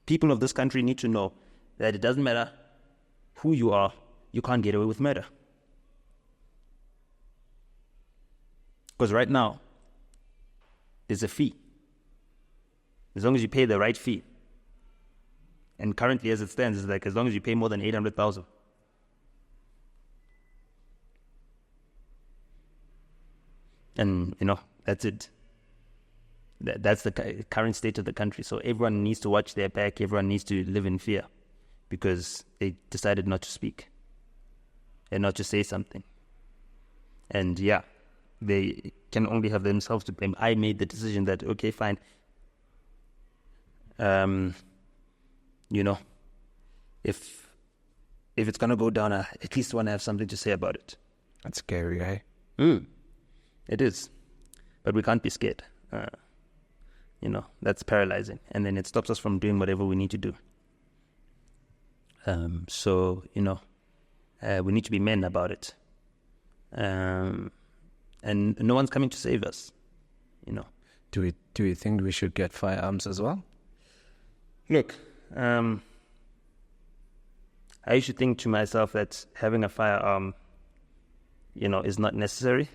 People of this country need to know that it doesn't matter who you are, you can't get away with murder. Because right now, there's a fee. As long as you pay the right fee. And currently, as it stands, it's like as long as you pay more than 800,000. And, that's it. That's the current state of the country. So everyone needs to watch their back. Everyone needs to live in fear because they decided not to speak and not to say something. And yeah, they can only have themselves to blame. I made the decision that, okay, fine. If it's going to go down, I at least want to have something to say about it. That's scary, eh? It is. But we can't be scared. That's paralyzing. And then it stops us from doing whatever we need to do. We need to be men about it. And no one's coming to save us, Do you think we should get firearms as well? Look, I used to think to myself that having a firearm, is not necessary.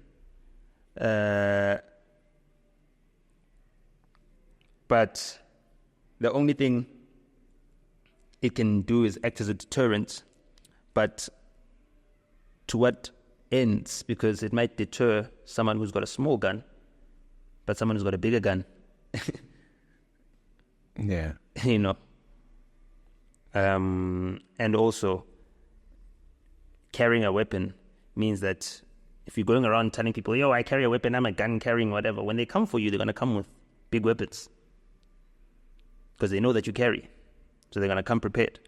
But the only thing it can do is act as a deterrent. But to what ends? Because it might deter someone who's got a small gun, but someone who's got a bigger gun. Yeah. And also, carrying a weapon means that if you're going around telling people, yo, I carry a weapon, I'm a gun carrying whatever, when they come for you, they're going to come with big weapons. Because they know that you carry. So they're going to come prepared.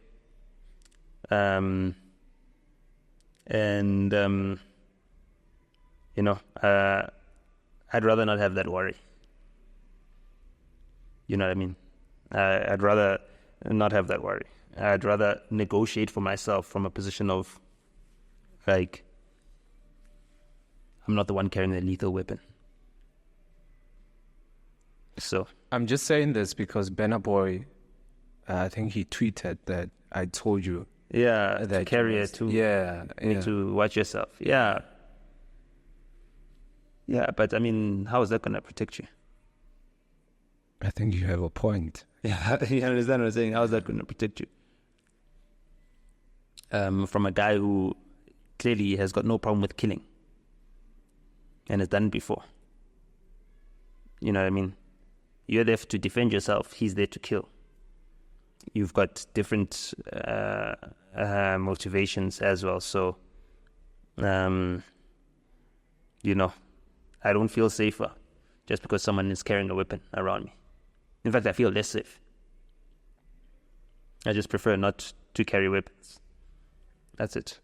I'd rather not have that worry. You know what I mean? I'd rather not have that worry. I'd rather negotiate for myself from a position of, like, I'm not the one carrying the lethal weapon. So I'm just saying this because Benna Boy, I think he tweeted that I told you. Yeah, that carrier too. Yeah, you need to watch yourself. Yeah. Yeah, but I mean, how is that going to protect you? I think you have a point. Yeah, you understand what I'm saying? How is that going to protect you? From a guy who clearly has got no problem with killing and has done it before. You know what I mean? You're there to defend yourself. He's there to kill. You've got different motivations as well. So, I don't feel safer just because someone is carrying a weapon around me. In fact, I feel less safe. I just prefer not to carry weapons. That's it.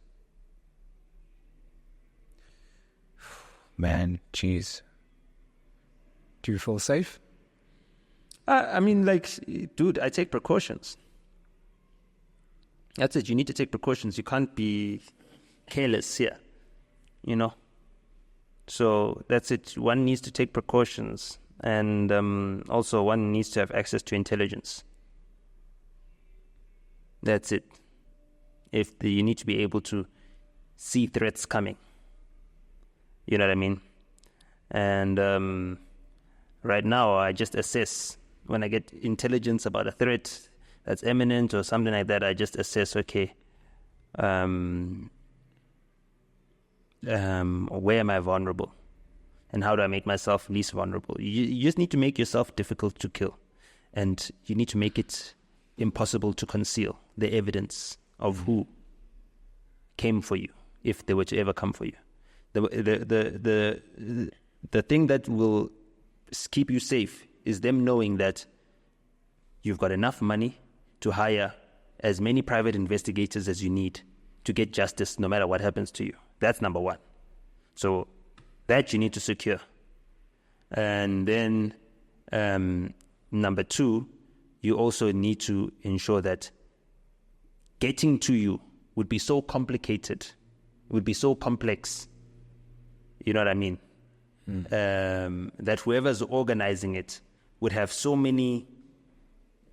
Man, jeez. Do you feel safe? Dude, I take precautions. That's it. You need to take precautions. You can't be careless here, So that's it. One needs to take precautions. And also one needs to have access to intelligence. That's it. You need to be able to see threats coming. You know what I mean? And right now, I just assess. When I get intelligence about a threat that's imminent or something like that, I just assess, okay, where am I vulnerable? And how do I make myself least vulnerable? You just need to make yourself difficult to kill. And you need to make it impossible to conceal the evidence of who came for you, if they were to ever come for you. The thing that will keep you safe is them knowing that you've got enough money to hire as many private investigators as you need to get justice no matter what happens to you. That's number one. So that you need to secure. And then number two, you also need to ensure that getting to you would be so complicated, would be so complex, you know what I mean? That whoever's organizing it would have so many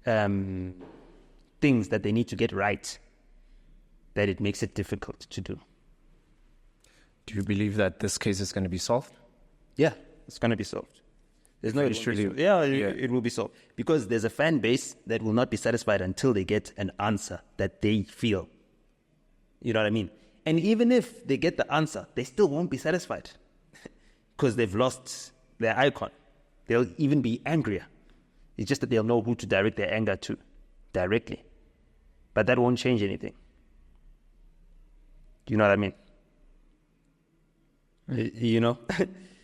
things that they need to get right that it makes it difficult to do. Do you believe that this case is going to be solved? Yeah, it's going to be solved. There's no issue. It will be solved. Because there's a fan base that will not be satisfied until they get an answer that they feel. You know what I mean? And even if they get the answer, they still won't be satisfied because they've lost their icon. They'll even be angrier. It's just that they'll know who to direct their anger to directly. But that won't change anything. You know what I mean? You know?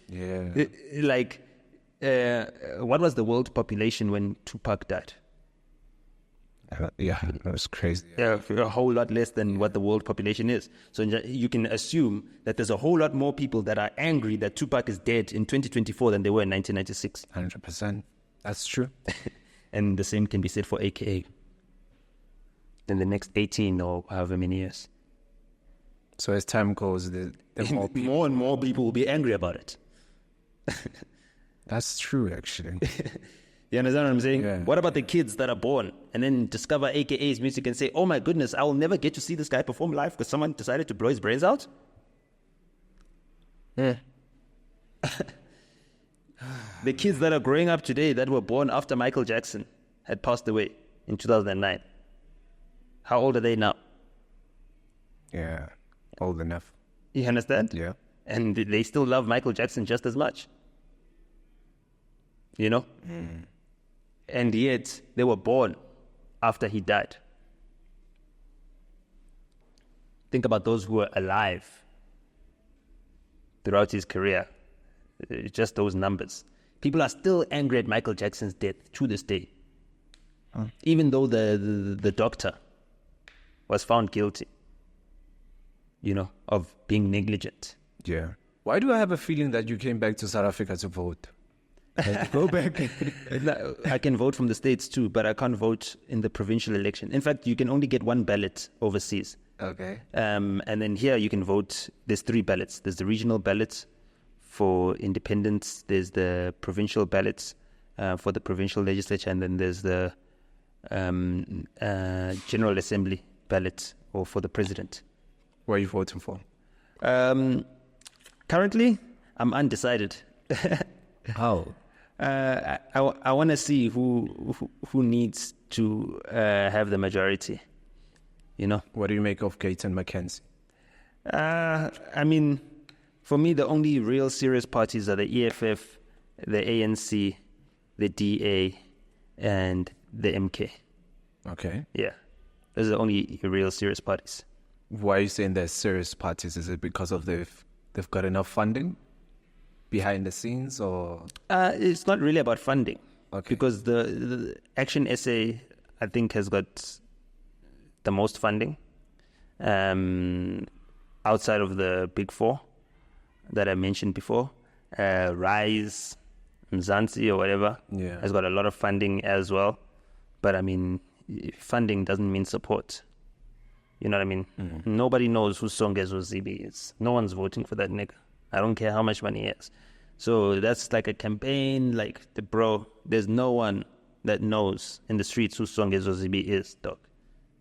Yeah. Like, what was the world population when Tupac died? Yeah, that was crazy. Yeah, a whole lot less than what the world population is. So you can assume that there's a whole lot more people that are angry that Tupac is dead in 2024 than they were in 1996. 100%. That's true. And the same can be said for AKA in the next 18 or however many years. So as time goes, more and more people will be angry about it. That's true, actually. You understand what I'm saying? Yeah. What about the kids that are born and then discover AKA's music and say, oh my goodness, I will never get to see this guy perform live because someone decided to blow his brains out? Yeah. The kids that are growing up today that were born after Michael Jackson had passed away in 2009. How old are they now? Yeah, old enough. You understand? Yeah. And they still love Michael Jackson just as much. You know? And yet, they were born after he died. Think about those who were alive throughout his career. Just those numbers. People are still angry at Michael Jackson's death to this day. Even though the doctor was found guilty, you know, of being negligent. Yeah. Why do I have a feeling that you came back to South Africa to vote? Go back. I can vote from the States too, but I can't vote in the provincial election. In fact, you can only get one ballot overseas. Okay. And then here you can vote. There's 3 ballots. There's the regional ballots for independents. There's the provincial ballots for the provincial legislature. And then there's the General Assembly ballot or for the president. What are you voting for? Currently, I'm undecided. How? I want to see who needs to have the majority. You know. What do you make of Gates and Mackenzie? I mean, for me, the only real serious parties are the EFF, the ANC, the DA, and the MK. Okay. Yeah, those are the only real serious parties. Why are you saying they're serious parties? Is it because of they've got enough funding behind the scenes, or? It's not really about funding. Okay. Because the Action SA, I think, has got the most funding outside of the big 4 that I mentioned before. Rise, Mzansi or whatever has got a lot of funding as well. But I mean, funding doesn't mean support. You know what I mean? Mm-hmm. Nobody knows who Songezo Zibi is. No one's voting for that nigga. I don't care how much money he has. So that's like a campaign, like, there's no one that knows in the streets who Songezo Zibi is, dog.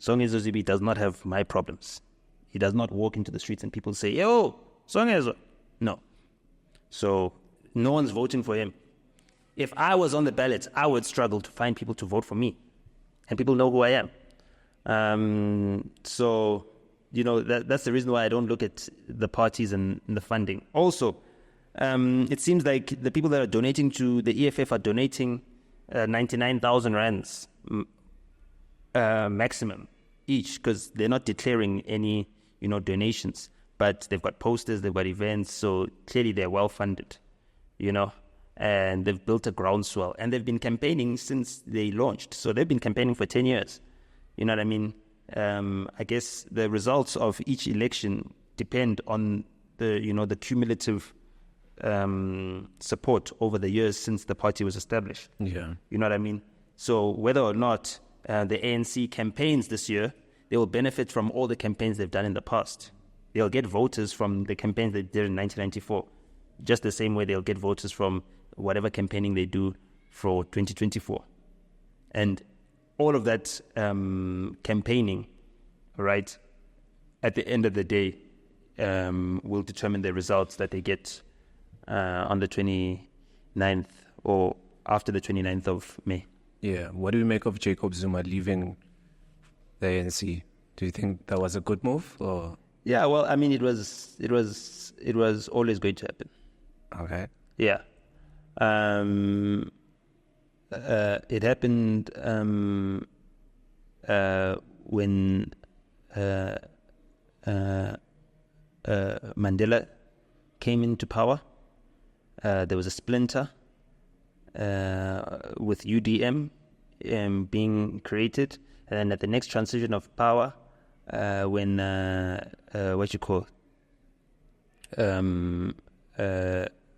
Songezo Zibi does not have my problems. He does not walk into the streets and people say, yo, Songezo. No. So no one's voting for him. If I was on the ballot, I would struggle to find people to vote for me. And people know who I am. So, you know, that's the reason why I don't look at the parties and the funding. Also, it seems like the people that are donating to the EFF are donating 99,000 rands maximum each, because they're not declaring any, you know, donations. But they've got posters, they've got events, so clearly they're well funded, you know. And they've built a groundswell, and they've been campaigning since they launched. So they've been campaigning for 10 years. You know what I mean? I guess the results of each election depend on the cumulative support over the years since the party was established. Yeah. You know what I mean? So whether or not the ANC campaigns this year, they will benefit from all the campaigns they've done in the past. They'll get voters from the campaigns they did in 1994, just the same way they'll get voters from whatever campaigning they do for 2024. And all of that campaigning, right, at the end of the day, will determine the results that they get on the 29th or after the 29th of May. Yeah. What do you make of Jacob Zuma leaving the ANC? Do you think that was a good move, or? Yeah, well, I mean, it was always going to happen. Okay. Yeah. It happened when Mandela came into power. There was a splinter with UDM being created, and at the next transition of power, when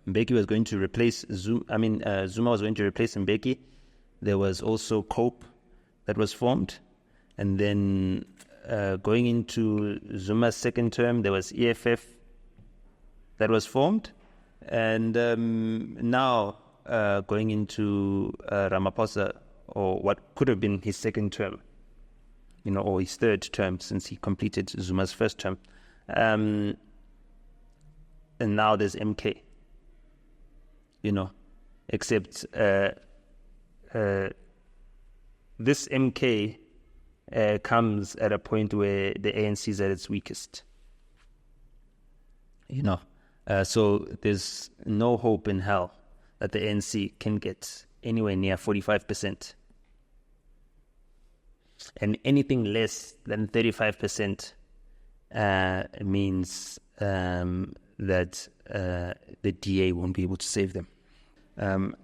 Mbeki was going to replace Zuma was going to replace Mbeki. There was also COPE that was formed, and then going into Zuma's second term, there was EFF that was formed, and now going into Ramaphosa, or what could have been his second term, or his third term, since he completed Zuma's first term, and now there's MK. Except this MK comes at a point where the ANC is at its weakest. So there's no hope in hell that the ANC can get anywhere near 45%. And anything less than 35% means that the DA won't be able to save them.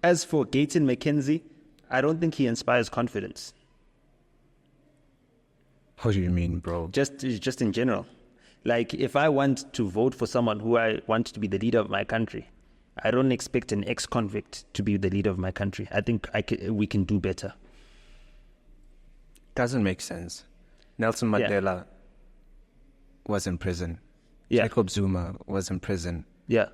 As for Gayton McKenzie, I don't think he inspires confidence. What do you mean, bro? Just in general. Like, if I want to vote for someone who I want to be the leader of my country, I don't expect an ex-convict to be the leader of my country. I think we can do better. Doesn't make sense. Nelson Mandela was in prison. Yeah. Jacob Zuma was in prison. Yeah.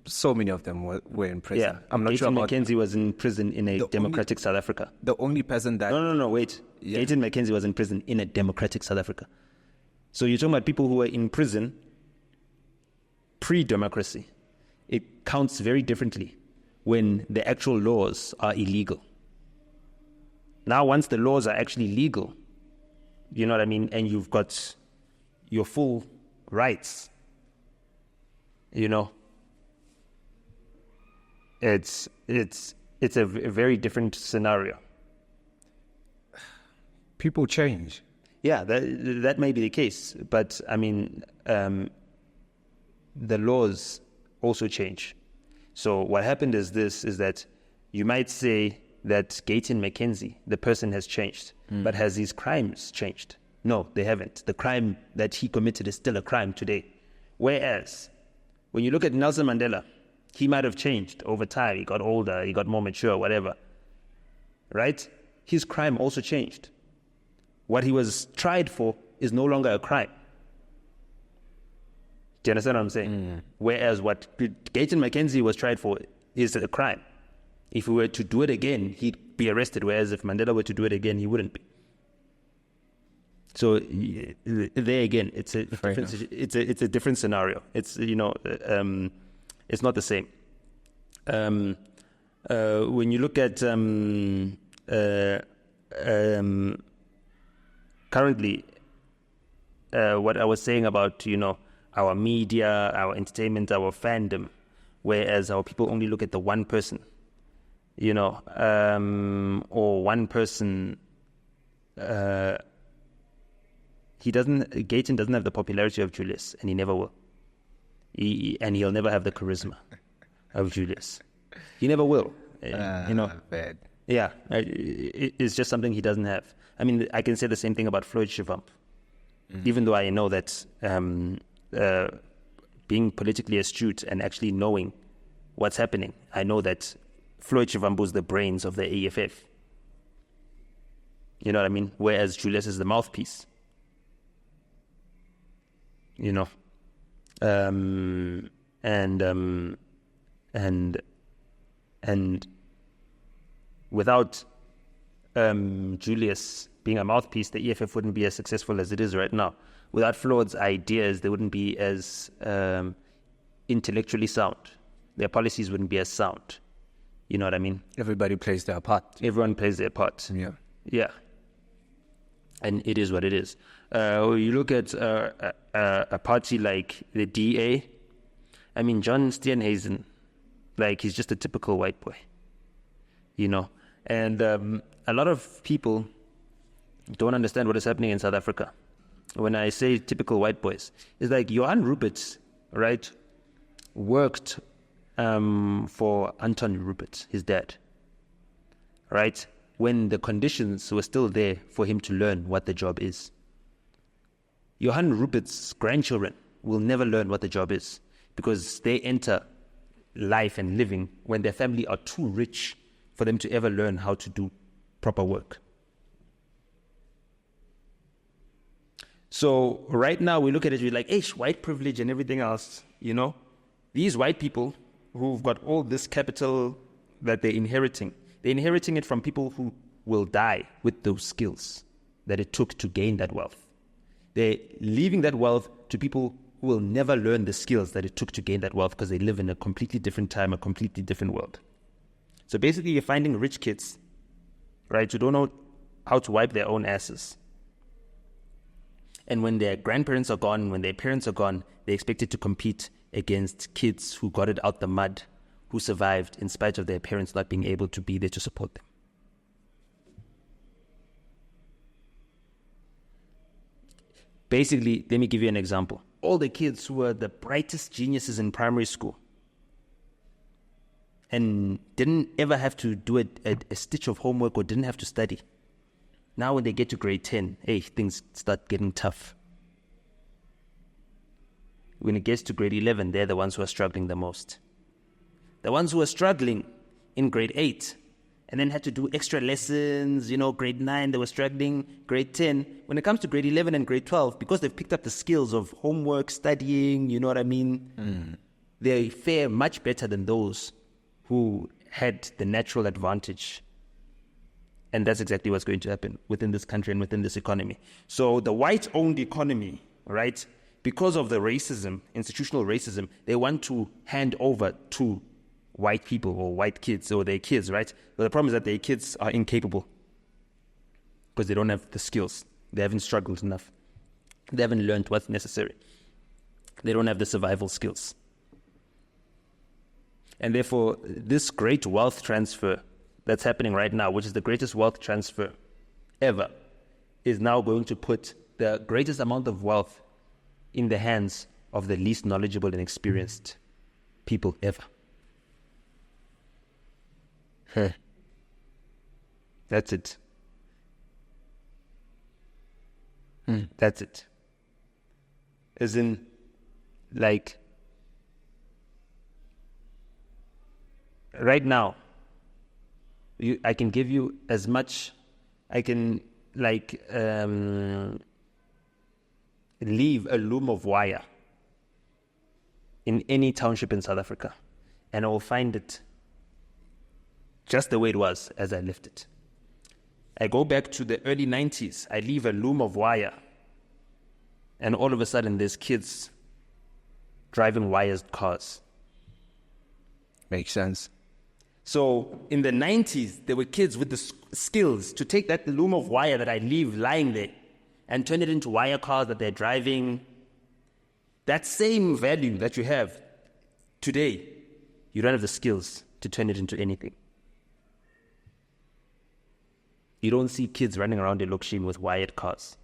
So many of them were in prison. Yeah. I'm not Gayton sure about... McKenzie was in prison in a democratic South Africa. The only person that... No, wait. Yeah. Gayton McKenzie was in prison in a democratic South Africa. So you're talking about people who were in prison pre-democracy. It counts very differently when the actual laws are illegal. Now, once the laws are actually legal, you know what I mean, and you've got your full rights, it's a very different scenario. People change. Yeah, that may be the case, but I mean, the laws also change. So what happened is that you might say that Gayton McKenzie, the person, has changed, but has his crimes changed? No, they haven't. The crime that he committed is still a crime today. Whereas, when you look at Nelson Mandela, he might have changed over time. He got older, he got more mature, whatever. Right? His crime also changed. What he was tried for is no longer a crime. Do you understand what I'm saying? Whereas what Gayton McKenzie was tried for is a crime. If we were to do it again, he'd be arrested. Whereas if Mandela were to do it again, he wouldn't be. So there again, it's a different scenario. It's it's not the same. When you look at currently, what I was saying about our media, our entertainment, our fandom, whereas our people only look at the one person, or one person. Gayton doesn't have the popularity of Julius, and he never will. And he'll never have the charisma of Julius. He never will. Bad. Yeah, it's just something he doesn't have. I mean, I can say the same thing about Floyd Shivamp, even though I know that being politically astute and actually knowing what's happening, I know that Floyd Shivamp was the brains of the EFF. You know what I mean? Whereas Julius is the mouthpiece. And without Julius being a mouthpiece, the EFF wouldn't be as successful as it is right now. Without Floyd's ideas, they wouldn't be as intellectually sound. Their policies wouldn't be as sound. You know what I mean? Everybody plays their part. Everyone plays their part. Yeah. And it is what it is. You look at a party like the DA. I mean, John Steenhuisen Like, he's just a typical white boy, you know. And a lot of people don't understand what is happening in South Africa. When I say typical white boys, it's like Johan Rupert, right, worked for Anton Rupert, his dad, right, when the conditions were still there for him to learn what the job is. Johan Rupert's grandchildren will never learn what the job is because they enter life and living when their family are too rich for them to ever learn how to do proper work. So right now we look at it, we're like, white privilege and everything else, you know. These white people who've got all this capital that they're inheriting it from people who will die with those skills that it took to gain that wealth. They're leaving that wealth to people who will never learn the skills that it took to gain that wealth because they live in a completely different time, a completely different world. So basically you're finding rich kids, right, who don't know how to wipe their own asses. And when their grandparents are gone, when their parents are gone, they're expected to compete against kids who got it out the mud, who survived in spite of their parents not being able to be there to support them. Basically, let me give you an example. All the kids who were the brightest geniuses in primary school and didn't ever have to do a stitch of homework or didn't have to study. Now when they get to grade 10, things start getting tough. When it gets to grade 11, they're the ones who are struggling the most. The ones who are struggling in grade 8 and then had to do extra lessons, grade 9, they were struggling, grade 10. When it comes to grade 11 and grade 12, because they've picked up the skills of homework, studying, you know what I mean? They fare much better than those who had the natural advantage. And that's exactly what's going to happen within this country and within this economy. So the white-owned economy, right, because of the racism, institutional racism, they want to hand over to white people or white kids or their kids, right? But the problem is that their kids are incapable because they don't have the skills. They haven't struggled enough. They haven't learned what's necessary. They don't have the survival skills. And therefore, this great wealth transfer that's happening right now, which is the greatest wealth transfer ever, is now going to put the greatest amount of wealth in the hands of the least knowledgeable and experienced people ever. That's it. That's it. As in, like, right now, I can give you as much, I can, leave a loom of wire in any township in South Africa, and I will find it just the way it was as I left it. I go back to the early 90s, I leave a loom of wire, and all of a sudden there's kids driving wired cars. Makes sense. So in the 90s, there were kids with the skills to take that loom of wire that I leave lying there and turn it into wire cars that they're driving. That same value that you have today, you don't have the skills to turn it into anything. You don't see kids running around in Lokshim with wired cars.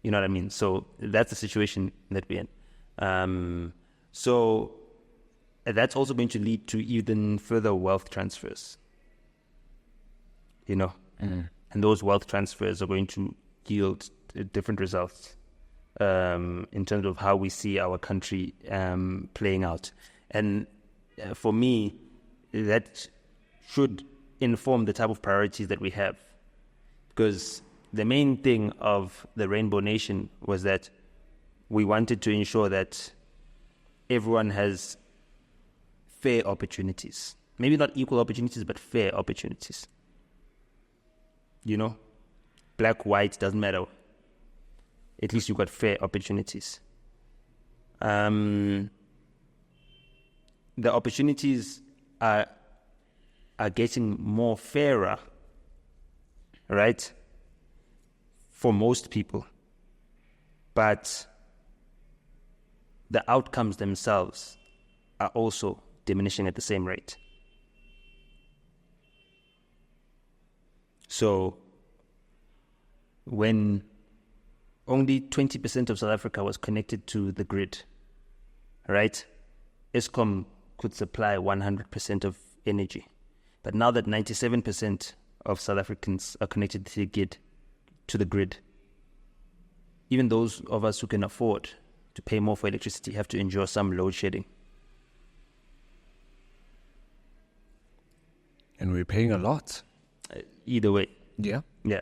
You know what I mean? So that's the situation that we're in. So that's also going to lead to even further wealth transfers. And those wealth transfers are going to yield different results in terms of how we see our country playing out. And for me, that should inform the type of priorities that we have. Because the main thing of the Rainbow Nation was that we wanted to ensure that everyone has fair opportunities. Maybe not equal opportunities, but fair opportunities. Black, white, doesn't matter. At least you've got fair opportunities. The opportunities are getting more fairer, right, for most people. But the outcomes themselves are also diminishing at the same rate. So when only 20% of South Africa was connected to the grid, right? Eskom could supply 100% of energy. But now that 97% of South Africans are connected to the grid, even those of us who can afford to pay more for electricity have to endure some load shedding. And we're paying a lot. Either way. Yeah. Yeah.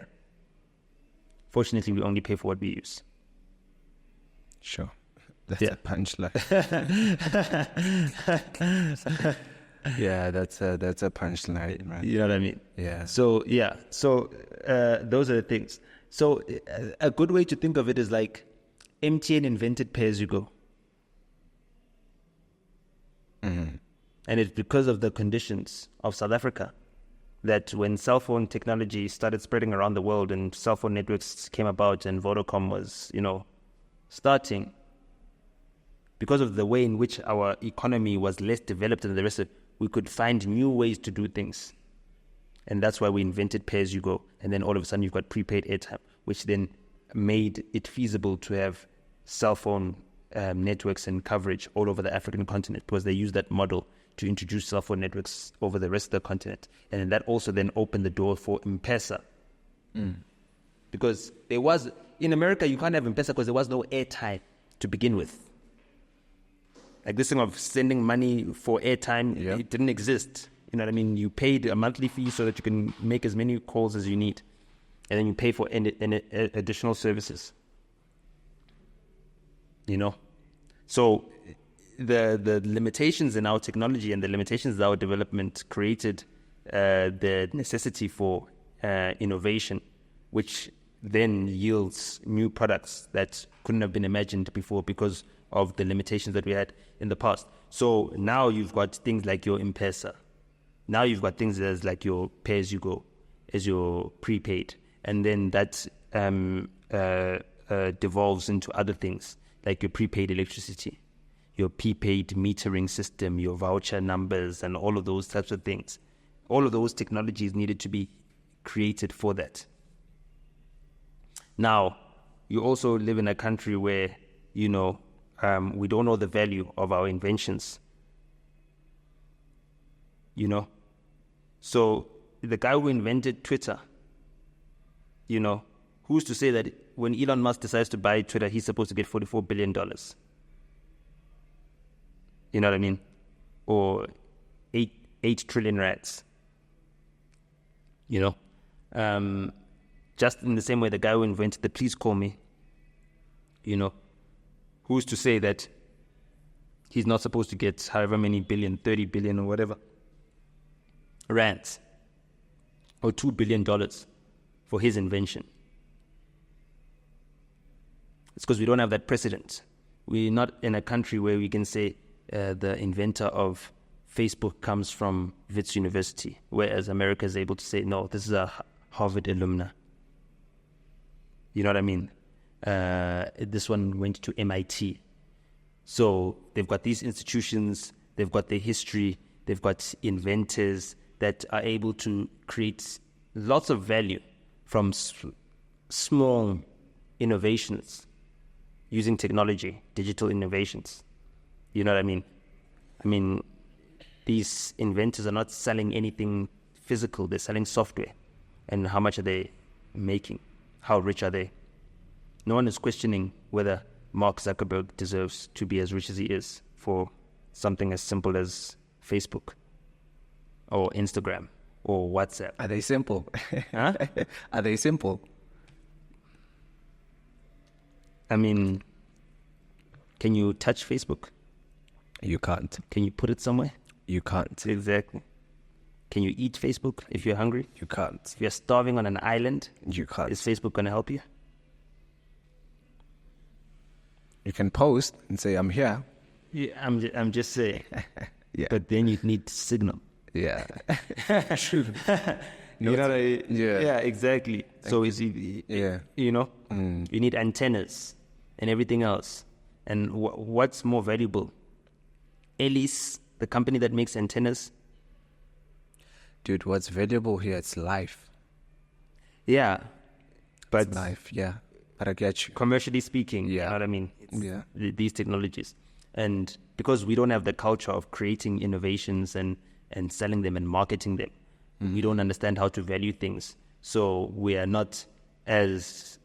Fortunately, we only pay for what we use. Sure. That's Yeah. a punchline. Yeah, that's a punchline, right? You know what I mean? Yeah. So, yeah. So, those are the things. So, a good way to think of it is like MTN invented pay-as-you-go. Mm-hmm. And it's because of the conditions of South Africa that when cell phone technology started spreading around the world and cell phone networks came about and Vodacom was, starting, because of the way in which our economy was less developed than the rest of, we could find new ways to do things. And that's why we invented pay-as-you-go. And then all of a sudden you've got prepaid airtime, which then made it feasible to have cell phone networks and coverage all over the African continent, because they used that model to introduce cell phone networks over the rest of the continent. And then that also then opened the door for M-Pesa. Because there was, in America, you can't have M-Pesa because there was no airtime to begin with. Like this thing of sending money for airtime, It didn't exist. You know what I mean? You paid a monthly fee so that you can make as many calls as you need. And then you pay for additional services. So the limitations in our technology and the limitations in our development created the necessity for innovation, which then yields new products that couldn't have been imagined before because of the limitations that we had in the past. So now you've got things like your M-Pesa. Now you've got things as like your pay-as-you-go, as your prepaid. And then that devolves into other things like your prepaid electricity, your prepaid metering system, your voucher numbers, and all of those types of things. All of those technologies needed to be created for that. Now, you also live in a country where, we don't know the value of our inventions. So the guy who invented Twitter, who's to say that when Elon Musk decides to buy Twitter, he's supposed to get $44 billion? You know what I mean? Or 8 trillion rands. Just in the same way the guy who invented the please call me, who's to say that he's not supposed to get however many billion, 30 billion or whatever, rands, or $2 billion for his invention? It's because we don't have that precedent. We're not in a country where we can say the inventor of Facebook comes from Wits University, whereas America is able to say, no, this is a Harvard alumna. You know what I mean? This one went to MIT. So they've got these institutions, they've got their history, they've got inventors that are able to create lots of value from small innovations using technology, digital innovations. You know what I mean? These inventors are not selling anything physical, they're selling software. And how much are they making? How rich are they? No one is questioning whether Mark Zuckerberg deserves to be as rich as he is for something as simple as Facebook or Instagram or WhatsApp. Are they simple? Huh? Are they simple? Can you touch Facebook? You can't. Can you put it somewhere? You can't. Exactly. Can you eat Facebook if you're hungry? You can't. If you're starving on an island, You can't. is Facebook going to help you? You can post and say, I'm here. Yeah, I'm just saying. Yeah. But then you need signal. Yeah. True. You know what I, Yeah. Yeah, exactly. So is it, Yeah. you need antennas and everything else. And what's more valuable? Ellis, the company that makes antennas? Dude, what's valuable here, it's life. Yeah. But it's life, yeah. But I get you. Commercially speaking, yeah. You know what I mean? It's these technologies. And because we don't have the culture of creating innovations and selling them and marketing them, we don't understand how to value things. So we are not as,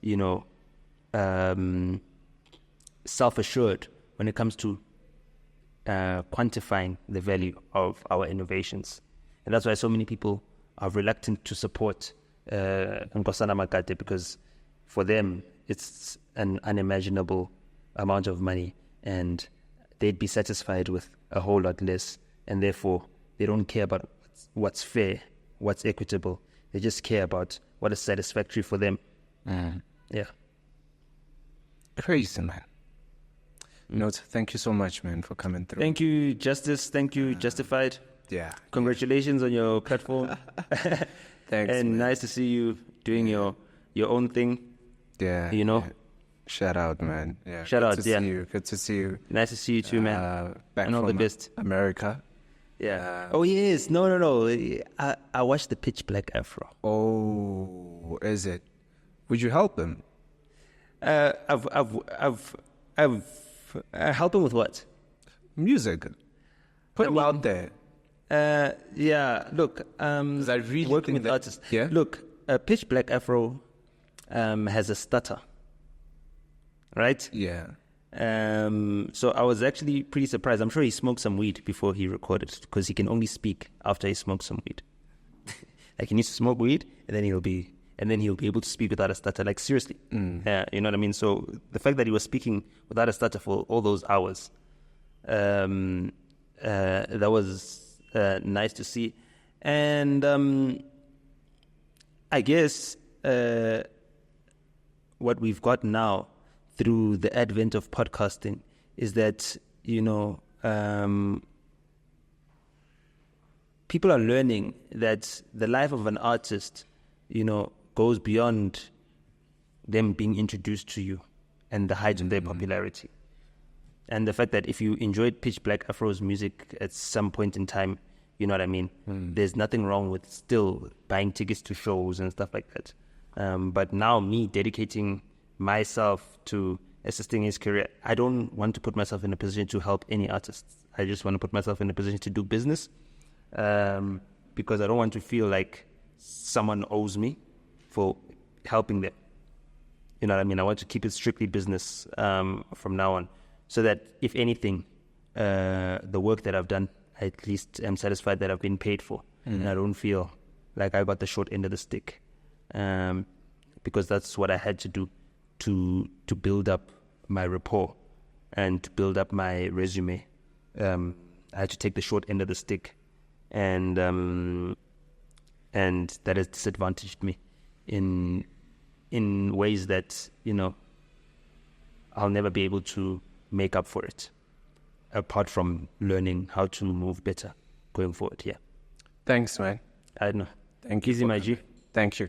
self-assured when it comes to quantifying the value of our innovations. And that's why so many people are reluctant to support Nkosana Makate, because for them, it's an unimaginable amount of money, and they'd be satisfied with a whole lot less, and therefore they don't care about what's fair, what's equitable. They just care about what is satisfactory for them. Yeah. Crazy, man. Nota, thank you so much, man, for coming through. Thank you, Justice. Thank you, Justified. Yeah. Congratulations on your platform. Thanks, and man. Nice to see you doing your own thing. Yeah. Yeah. Shout out, man. Yeah. Shout out, See you. Good to see you. Nice to see you too, man. Back and all from the best. America. Yeah. Oh yes. No. I watched the Pitch Black Afro. Oh, is it? Would you help him? I've help him with what? Music. Put him out there. Yeah. Look. I really working with artists. Yeah. Look. Pitch Black Afro has a stutter. Right? Yeah. So I was actually pretty surprised. I'm sure he smoked some weed before he recorded, because he can only speak after he smokes some weed. Like, he needs to smoke weed, and then he'll be able to speak without a stutter. Like, seriously. Yeah, you know what I mean? So the fact that he was speaking without a stutter for all those hours, that was nice to see. And I guess what we've got now through the advent of podcasting is that, people are learning that the life of an artist, goes beyond them being introduced to you and the height of their popularity. And the fact that if you enjoyed Pitch Black Afro's music at some point in time, you know what I mean? There's nothing wrong with still buying tickets to shows and stuff like that. But now, me dedicating myself to assisting his career, I don't want to put myself in a position to help any artists. I just want to put myself in a position to do business, because I don't want to feel like someone owes me for helping them. You know what I mean? I want to keep it strictly business from now on, so that if anything, the work that I've done, I at least am satisfied that I've been paid for, and I don't feel like I got the short end of the stick, because that's what I had to do to build up my rapport and to build up my resume. I had to take the short end of the stick, and that has disadvantaged me in ways that I'll never be able to make up for it, apart from learning how to move better going forward. Yeah. Thanks, man. I don't know. Thank you. Easy, my G. Thank you.